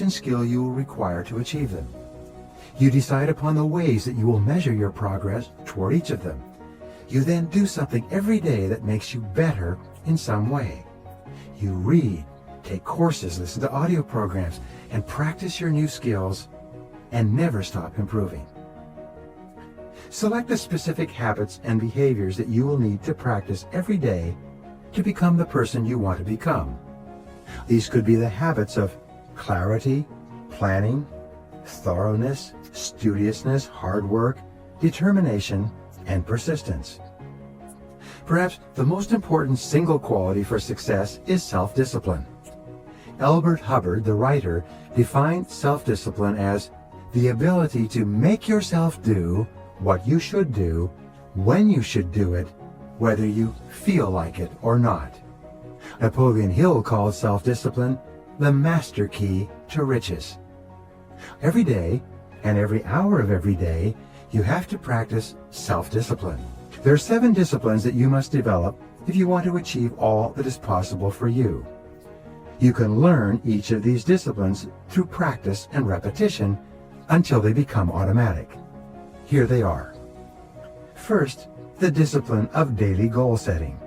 and skill you will require to achieve them. You decide upon the ways that you will measure your progress toward each of them. You then do something every day that makes you better in some way. You read, take courses, listen to audio programs, and practice your new skills, and never stop improving. Select the specific habits and behaviors that you will need to practice every day to become the person you want to become. These could be the habits of clarity, planning, thoroughness, studiousness, hard work, determination, and persistence. Perhaps the most important single quality for success is self-discipline. Elbert Hubbard, the writer, defined self-discipline as the ability to make yourself do what you should do, when you should do it, whether you feel like it or not. Napoleon Hill called self-discipline the master key to riches. Every day, and every hour of every day, you have to practice self-discipline. There are 7 disciplines that you must develop if you want to achieve all that is possible for you. You can learn each of these disciplines through practice and repetition until they become automatic. Here they are. First, the discipline of daily goal setting.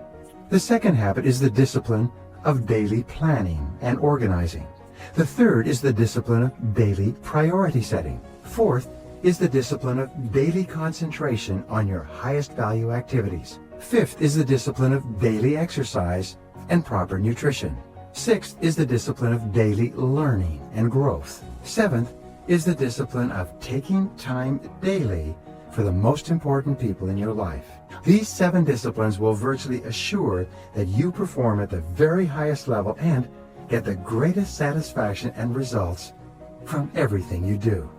The second habit is the discipline of daily planning and organizing. The third is the discipline of daily priority setting. Fourth is the discipline of daily concentration on your highest value activities. Fifth is the discipline of daily exercise and proper nutrition. Sixth is the discipline of daily learning and growth. Seventh is the discipline of taking time daily for the most important people in your life. These 7 disciplines will virtually assure that you perform at the very highest level and get the greatest satisfaction and results from everything you do.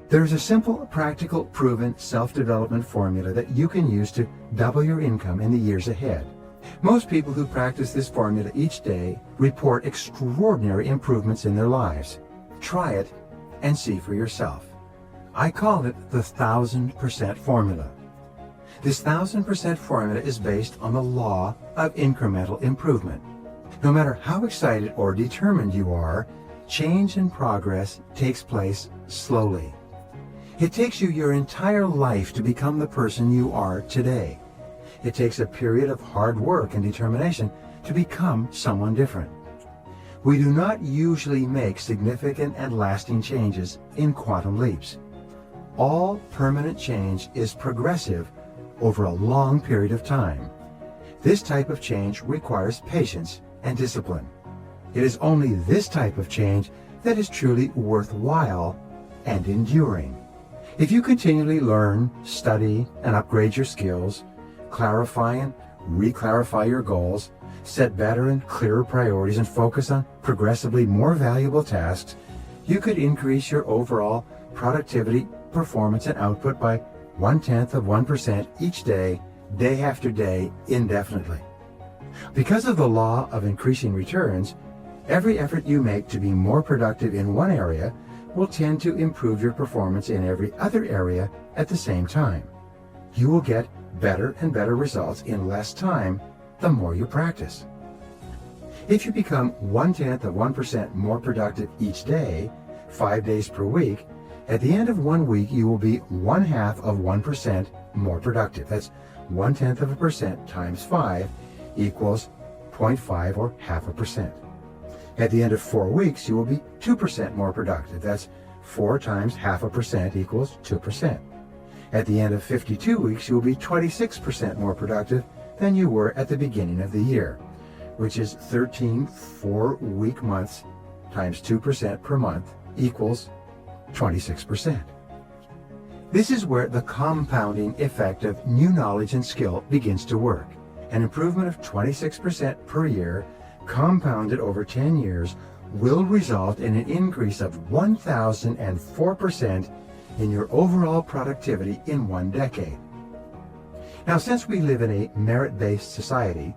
There is a simple, practical, proven self-development formula that you can use to double your income in the years ahead. Most people who practice this formula each day report extraordinary improvements in their lives. Try it and see for yourself. I call it the 1000% formula. This 1000% formula is based on the law of incremental improvement. No matter how excited or determined you are, change and progress takes place slowly. It takes you your entire life to become the person you are today. It takes a period of hard work and determination to become someone different. We do not usually make significant and lasting changes in quantum leaps. All permanent change is progressive over a long period of time. This type of change requires patience and discipline. It is only this type of change that is truly worthwhile and enduring. If you continually learn, study, and upgrade your skills, clarify and re-clarify your goals, set better and clearer priorities, and focus on progressively more valuable tasks, you could increase your overall productivity, performance, and output by 0.1% each day, day after day, indefinitely. Because of the law of increasing returns, every effort you make to be more productive in one area will tend to improve your performance in every other area at the same time. You will get better and better results in less time the more you practice. If you become 0.1% more productive each day, 5 days per week, at the end of 1 week you will be 0.5% more productive. That's 0.1% times 5 equals 0.5 or 0.5%. At the end of 4 weeks you will be 2% more productive. That's 4 times 0.5% equals 2%. At the end of 52 weeks you will be 26% more productive than you were at the beginning of the year, which is 13 4-week months times 2% per month equals 26%. This is where the compounding effect of new knowledge and skill begins to work. An improvement of 26% per year, compounded over 10 years, will result in an increase of 1,004% in your overall productivity in 1 decade. Now, since we live in a merit-based society,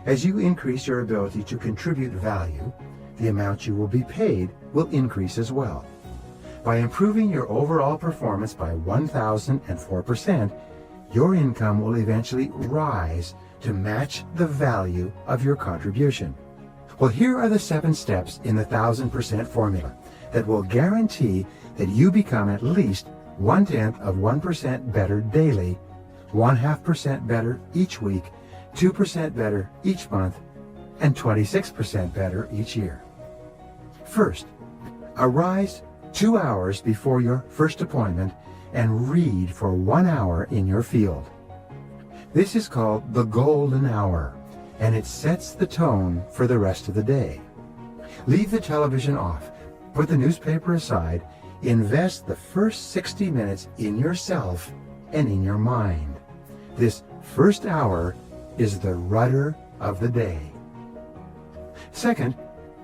as you increase your ability to contribute value, the amount you will be paid will increase as well. By improving your overall performance by 1,004%, your income will eventually rise to match the value of your contribution. Well, here are the 7 steps in the 1000% formula that will guarantee that you become at least 0.1% better daily 0.5% better each week, 2% better each month, and 26% better each year. First, arise 2 hours before your first appointment and read for 1 hour in your field. This is called the golden hour, and it sets the tone for the rest of the day. Leave the television off, put the newspaper aside, invest the first 60 minutes in yourself and in your mind. This first hour is the rudder of the day. Second,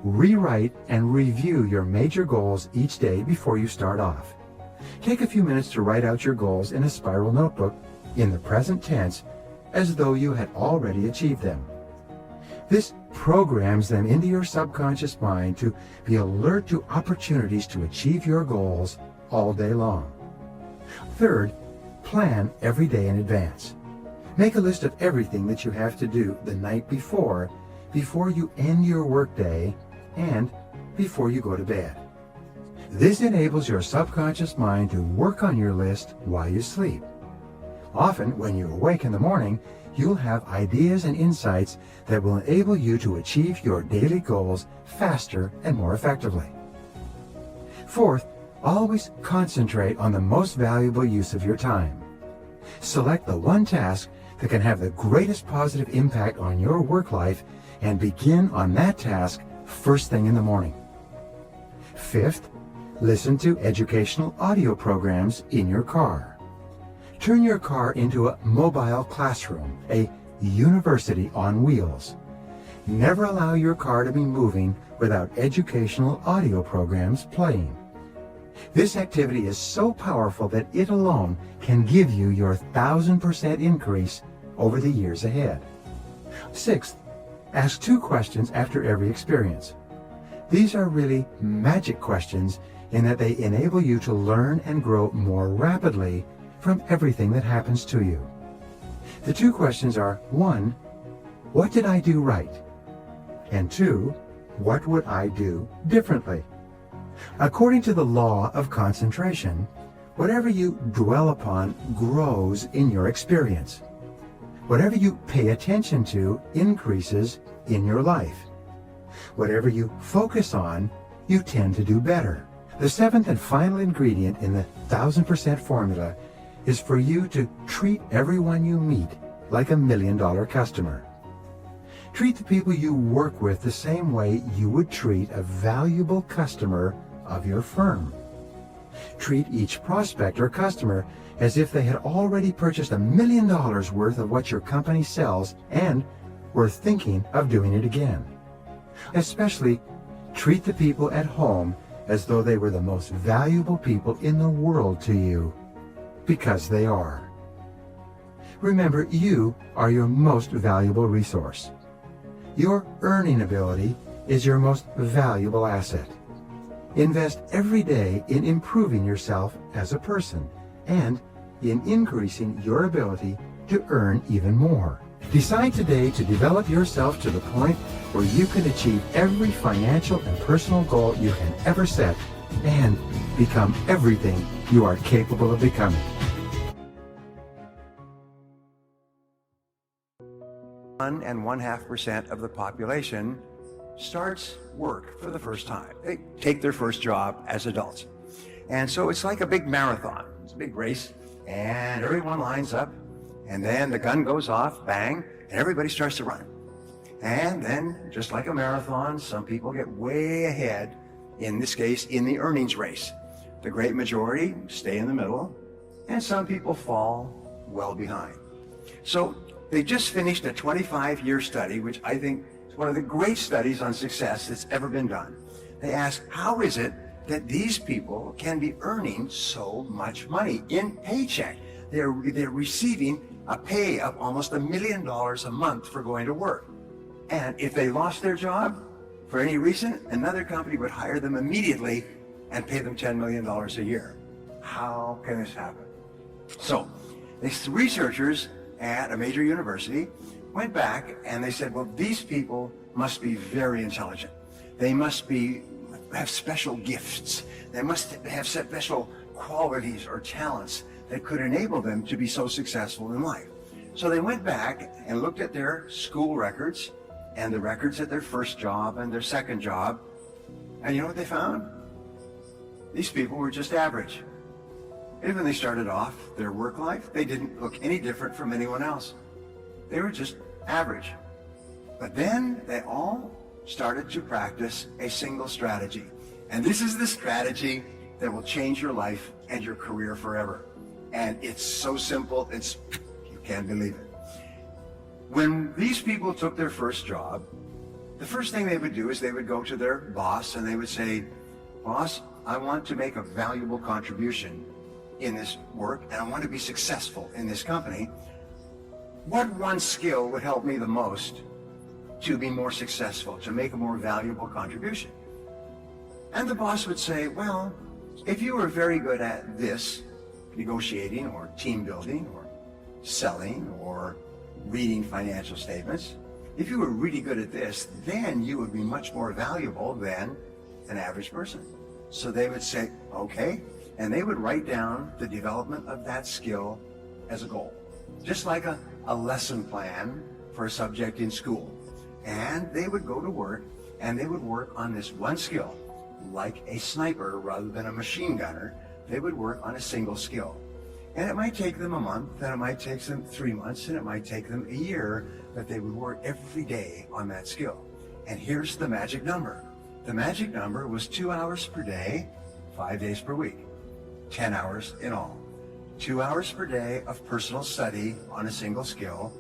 rewrite and review your major goals each day before you start off. Take a few minutes to write out your goals in a spiral notebook in the present tense as though you had already achieved them. This programs them into your subconscious mind to be alert to opportunities to achieve your goals all day long. Third, plan every day in advance. Make a list of everything that you have to do the night before you end your workday and before you go to bed. This enables your subconscious mind to work on your list while you sleep. Often, when you awake in the morning, you'll have ideas and insights that will enable you to achieve your daily goals faster and more effectively. Fourth, always concentrate on the most valuable use of your time. Select the one task that can have the greatest positive impact on your work life and begin on that task first thing in the morning. Fifth, listen to educational audio programs in your car. Turn your car into a mobile classroom, a university on wheels. Never allow your car to be moving without educational audio programs playing. This activity is so powerful that it alone can give you your 1,000% increase over the years ahead. Sixth, ask 2 questions after every experience. These are really magic questions in that they enable you to learn and grow more rapidly from everything that happens to you. The 2 questions are: 1, what did I do right? And 2, what would I do differently? According to the law of concentration, whatever you dwell upon grows in your experience. Whatever you pay attention to increases in your life. Whatever you focus on, you tend to do better. The 7th and final ingredient in the 1,000% formula is for you to treat everyone you meet like a $1 million customer. Treat the people you work with the same way you would treat a valuable customer of your firm. Treat each prospect or customer as if they had already purchased $1 million worth of what your company sells and were thinking of doing it again. Especially, treat the people at home as though they were the most valuable people in the world to you, because they are. Remember, you are your most valuable resource. Your earning ability is your most valuable asset. Invest every day in improving yourself as a person and in increasing your ability to earn even more. Decide today to develop yourself to the point where you can achieve every financial and personal goal you can ever set and become everything you are capable of becoming. 1.5% of the population starts work for the first time. They take their first job as adults. And so it's like a big marathon. It's a big race, and everyone lines up, and then the gun goes off, bang, and everybody starts to run. And then, just like a marathon, some people get way ahead, in this case, in the earnings race. The great majority stay in the middle, and some people fall well behind. So they just finished a 25-year study, which I think is one of the great studies on success that's ever been done. They asked, how is it that these people can be earning so much money in paycheck? They're receiving a pay of almost $1 million a month for going to work. And if they lost their job for any reason, another company would hire them immediately and pay them $10 million a year. How can this happen? So these researchers at a major university went back and they said, well, these people must be very intelligent. They must have special gifts. They must have special qualities or talents that could enable them to be so successful in life. So they went back and looked at their school records and the records at their first job and their second job. And you know what they found? These people were just average. Even when they started off their work life, they didn't look any different from anyone else. They were just average. But then they all started to practice a single strategy. And this is the strategy that will change your life and your career forever. And it's so simple, you can't believe it. When these people took their first job, the first thing they would do is they would go to their boss and they would say, "Boss, I want to make a valuable contribution in this work and I want to be successful in this company. What one skill would help me the most to be more successful, to make a more valuable contribution?" And the boss would say, "Well, if you were very good at this, negotiating or team building or selling or reading financial statements, if you were really good at this, then you would be much more valuable than an average person." So they would say, "Okay," and they would write down the development of that skill as a goal, just like a lesson plan for a subject in school. And they would go to work and they would work on this one skill. Like a sniper rather than a machine gunner, they would work on a single skill. And it might take them a month, and it might take them 3 months, and it might take them a year, but they would work every day on that skill. And here's the magic number. The magic number was 2 hours per day, 5 days per week, 10 hours in all. 2 hours per day of personal study on a single skill,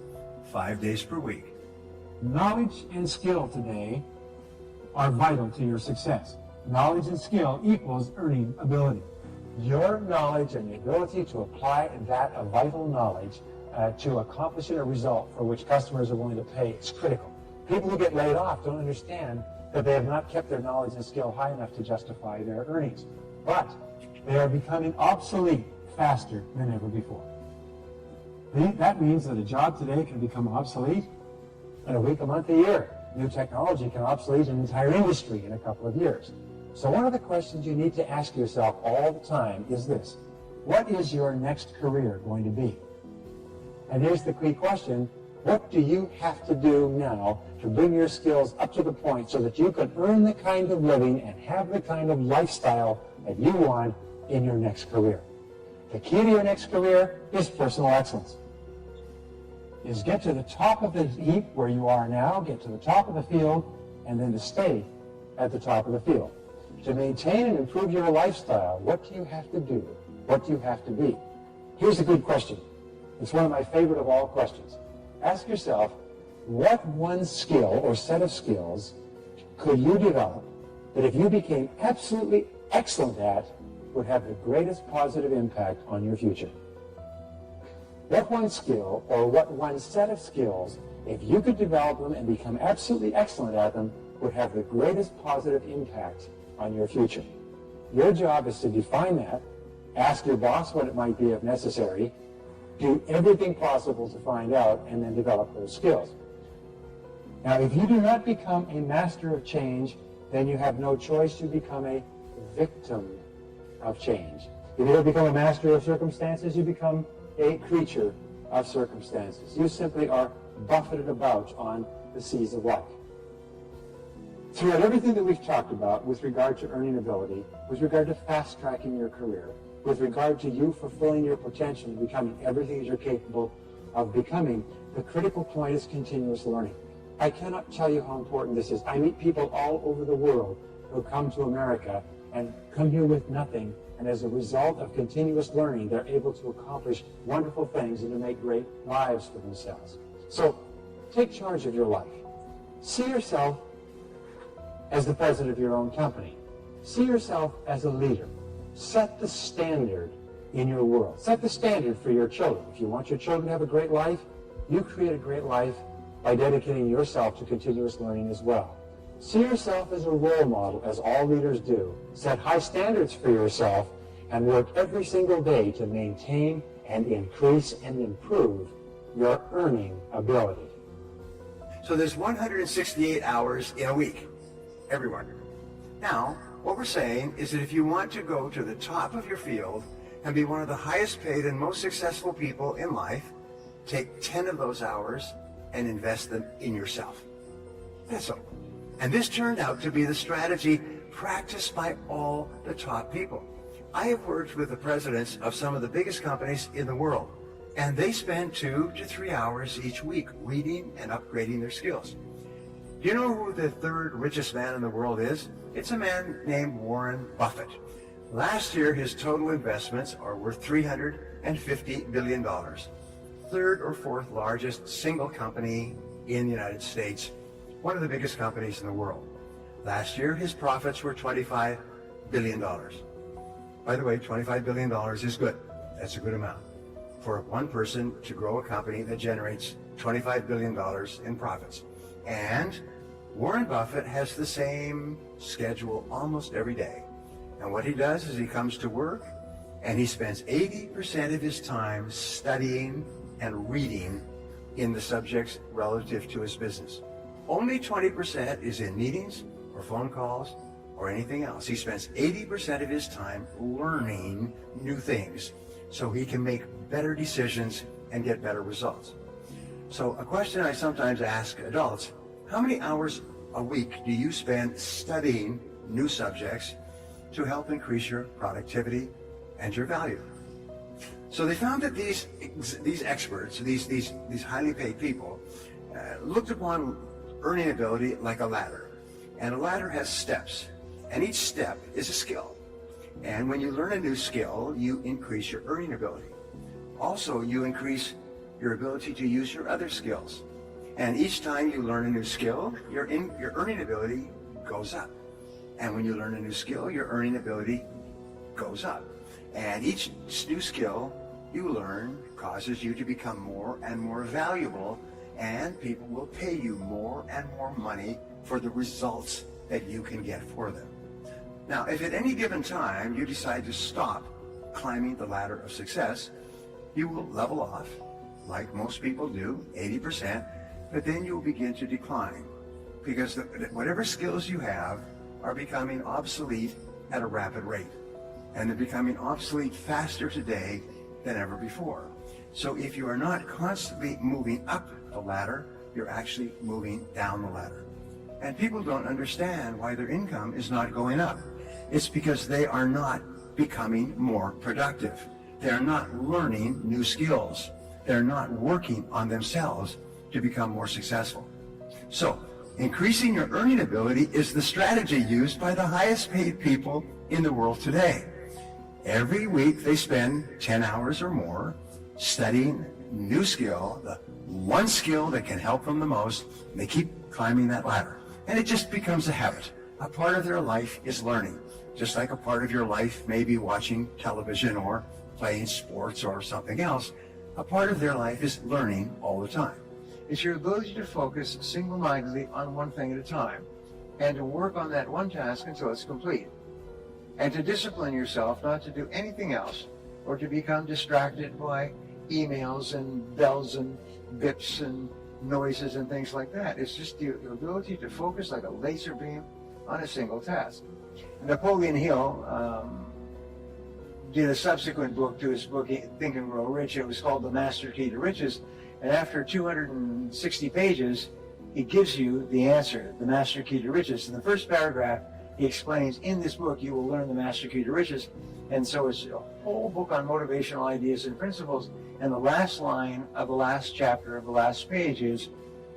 5 days per week. Knowledge and skill today are vital to your success. Knowledge and skill equals earning ability. Your knowledge and the ability to apply that vital knowledge to accomplishing a result for which customers are willing to pay is critical. People who get laid off don't understand that they have not kept their knowledge and skill high enough to justify their earnings. But they are becoming obsolete faster than ever before. That means that a job today can become obsolete in a week, a month, a year. New technology can obsolete an entire industry in a couple of years. So one of the questions you need to ask yourself all the time is this: what is your next career going to be? And here's the key question: what do you have to do now to bring your skills up to the point so that you can earn the kind of living and have the kind of lifestyle that you want in your next career? The key to your next career is personal excellence. Is get to the top of the heap where you are now, get to the top of the field, and then to stay at the top of the field. To maintain and improve your lifestyle, what do you have to do? What do you have to be? Here's a good question. It's one of my favorite of all questions. Ask yourself, what one skill or set of skills could you develop that if you became absolutely excellent at would have the greatest positive impact on your future? What one skill or what one set of skills, if you could develop them and become absolutely excellent at them, would have the greatest positive impact on your future? Your job is to define that, ask your boss what it might be if necessary, do everything possible to find out, and then develop those skills. Now, if you do not become a master of change, then you have no choice. You become a victim of change. If you don't become a master of circumstances, you become a creature of circumstances. You simply are buffeted about on the seas of life. Throughout everything that we've talked about with regard to earning ability, with regard to fast-tracking your career, with regard to you fulfilling your potential and becoming everything that you're capable of becoming, the critical point is continuous learning. I cannot tell you how important this is. I meet people all over the world who come to America and come here with nothing, and as a result of continuous learning, they're able to accomplish wonderful things and to make great lives for themselves. So, take charge of your life. See yourself as the president of your own company. See yourself as a leader. Set the standard in your world. Set the standard for your children. If you want your children to have a great life, you create a great life by dedicating yourself to continuous learning as well. See yourself as a role model, as all leaders do. Set high standards for yourself and work every single day to maintain and increase and improve your earning ability. So there's 168 hours in a week, everyone. Now, what we're saying is that if you want to go to the top of your field and be one of the highest paid and most successful people in life, take 10 of those hours and invest them in yourself. That's all. And this turned out to be the strategy practiced by all the top people. I have worked with the presidents of some of the biggest companies in the world, and they spend 2 to 3 hours each week reading and upgrading their skills. Do you know who the third richest man in the world is? It's a man named Warren Buffett. Last year, his total investments are worth $350 billion. Third or fourth largest single company in the United States, one of the biggest companies in the world. Last year, his profits were $25 billion. By the way, $25 billion is good. That's a good amount for one person to grow a company that generates $25 billion in profits. And Warren Buffett has the same schedule almost every day. And what he does is he comes to work and he spends 80% of his time studying and reading in the subjects relative to his business. Only 20% is in meetings or phone calls or anything else. He spends 80% of his time learning new things so he can make better decisions and get better results. So a question I sometimes ask adults, how many hours a week do you spend studying new subjects to help increase your productivity and your value? So they found that these experts, these highly paid people, looked upon earning ability like a ladder. And a ladder has steps, and each step is a skill. And when you learn a new skill, you increase your earning ability. Also, you increase your ability to use your other skills. And each time you learn a new skill, your earning ability goes up. And when you learn a new skill, your earning ability goes up. And each new skill you learn causes you to become more and more valuable, and people will pay you more and more money for the results that you can get for them. Now, if at any given time you decide to stop climbing the ladder of success, you will level off, like most people do, 80%, but then you'll begin to decline because whatever skills you have are becoming obsolete at a rapid rate. And they're becoming obsolete faster today than ever before. So if you are not constantly moving up the ladder, you're actually moving down the ladder. And people don't understand why their income is not going up. It's because they are not becoming more productive. They're not learning new skills. They're not working on themselves to become more successful. So, increasing your earning ability is the strategy used by the highest paid people in the world today. Every week they spend 10 hours or more studying new skill, the one skill that can help them the most, and they keep climbing that ladder. And it just becomes a habit. A part of their life is learning. Just like a part of your life may be watching television or playing sports or something else, a part of their life is learning all the time. It's your ability to focus single-mindedly on one thing at a time and to work on that one task until it's complete. And to discipline yourself not to do anything else or to become distracted by emails and bells and bips and noises and things like that. It's just your ability to focus like a laser beam on a single task. Napoleon Hill did a subsequent book to his book, Think and Grow Rich. It was called The Master Key to Riches. And after 260 pages, he gives you the answer, the Master Key to Riches. In the first paragraph, he explains, in this book, you will learn the Master Key to Riches. And so it's a whole book on motivational ideas and principles. And the last line of the last chapter of the last page is,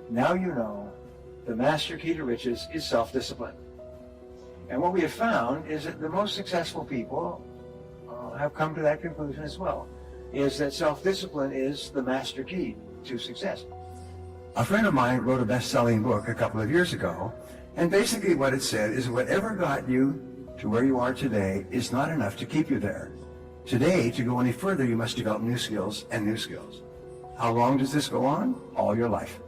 now you know the Master Key to Riches is self-discipline. And what we have found is that the most successful people have come to that conclusion as well, is that self-discipline is the master key to success. A friend of mine wrote a best-selling book a couple of years ago, and basically what it said is whatever got you to where you are today is not enough to keep you there. Today, to go any further, you must develop new skills and new skills. How long does this go on? All your life.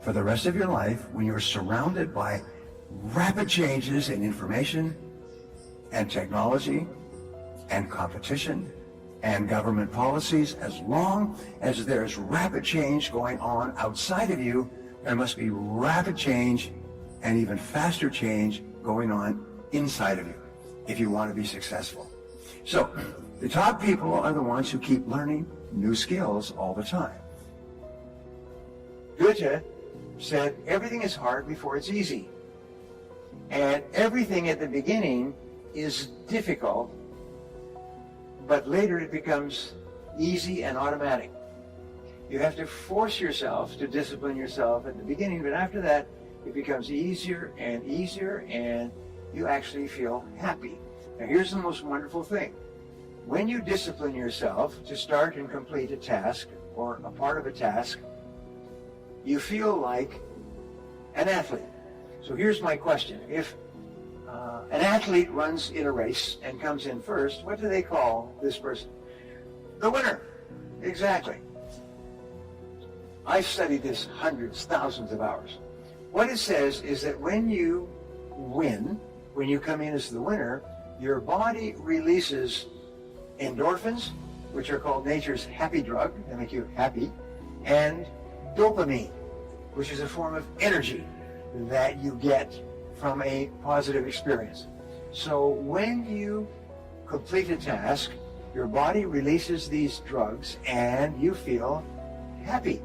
For the rest of your life, when you're surrounded by rapid changes in information and technology and competition and government policies, as long as there's rapid change going on outside of you, there must be rapid change and even faster change going on inside of you. if you want to be successful. So, the top people are the ones who keep learning new skills all the time. Goethe said, everything is hard before it's easy. And everything at the beginning is difficult, but later it becomes easy and automatic. You have to force yourself to discipline yourself at the beginning, but after that, it becomes easier, and you actually feel happy. Now here's the most wonderful thing. When you discipline yourself to start and complete a task, or a part of a task, you feel like an athlete. So here's my question. If an athlete runs in a race and comes in first, what do they call this person? The winner. Exactly. I've studied this hundreds, thousands of hours. What it says is that when you win, when you come in as the winner, your body releases endorphins, which are called nature's happy drug, they make you happy, and dopamine, which is a form of energy that you get from a positive experience. So when you complete a task, your body releases these drugs and you feel happy.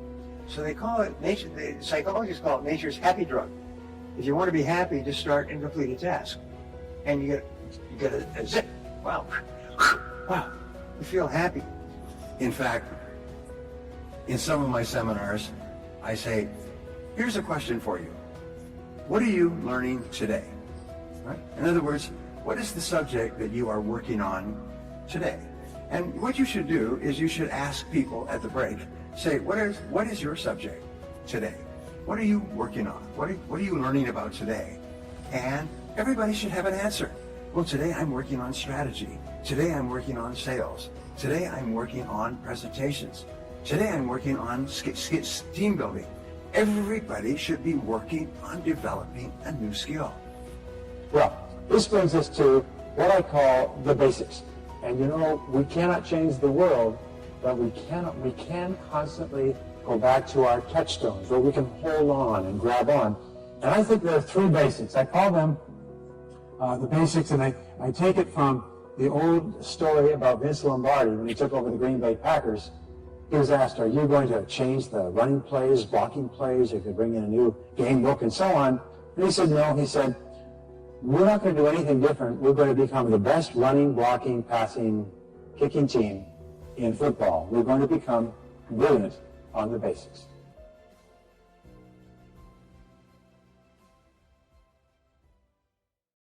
So they call it, the psychologists call it nature's happy drug. If you want to be happy, just start and complete a task. And you get a zip. Wow. Wow. You feel happy. In fact, in some of my seminars, I say, here's a question for you. What are you learning today? Right? In other words, what is the subject that you are working on today? And what you should do is you should ask people at the break, say, what is your subject today? What are you working on? What are you learning about today? And everybody should have an answer. Well, today I'm working on strategy. Today I'm working on sales. Today I'm working on presentations. Today I'm working on team building. Everybody should be working on developing a new skill. Well, this brings us to what I call the basics. And you know, we cannot change the world, but we can constantly go back to our touchstones where we can hold on and grab on. And I think there are three basics. I call them the basics, and I take it from the old story about Vince Lombardi when he took over the Green Bay Packers. He was asked, are you going to change the running plays, blocking plays, you could bring in a new game book and so on? And he said, no. He said, we're not going to do anything different. We're going to become the best running, blocking, passing, kicking team in football. We're going to become brilliant on the basics.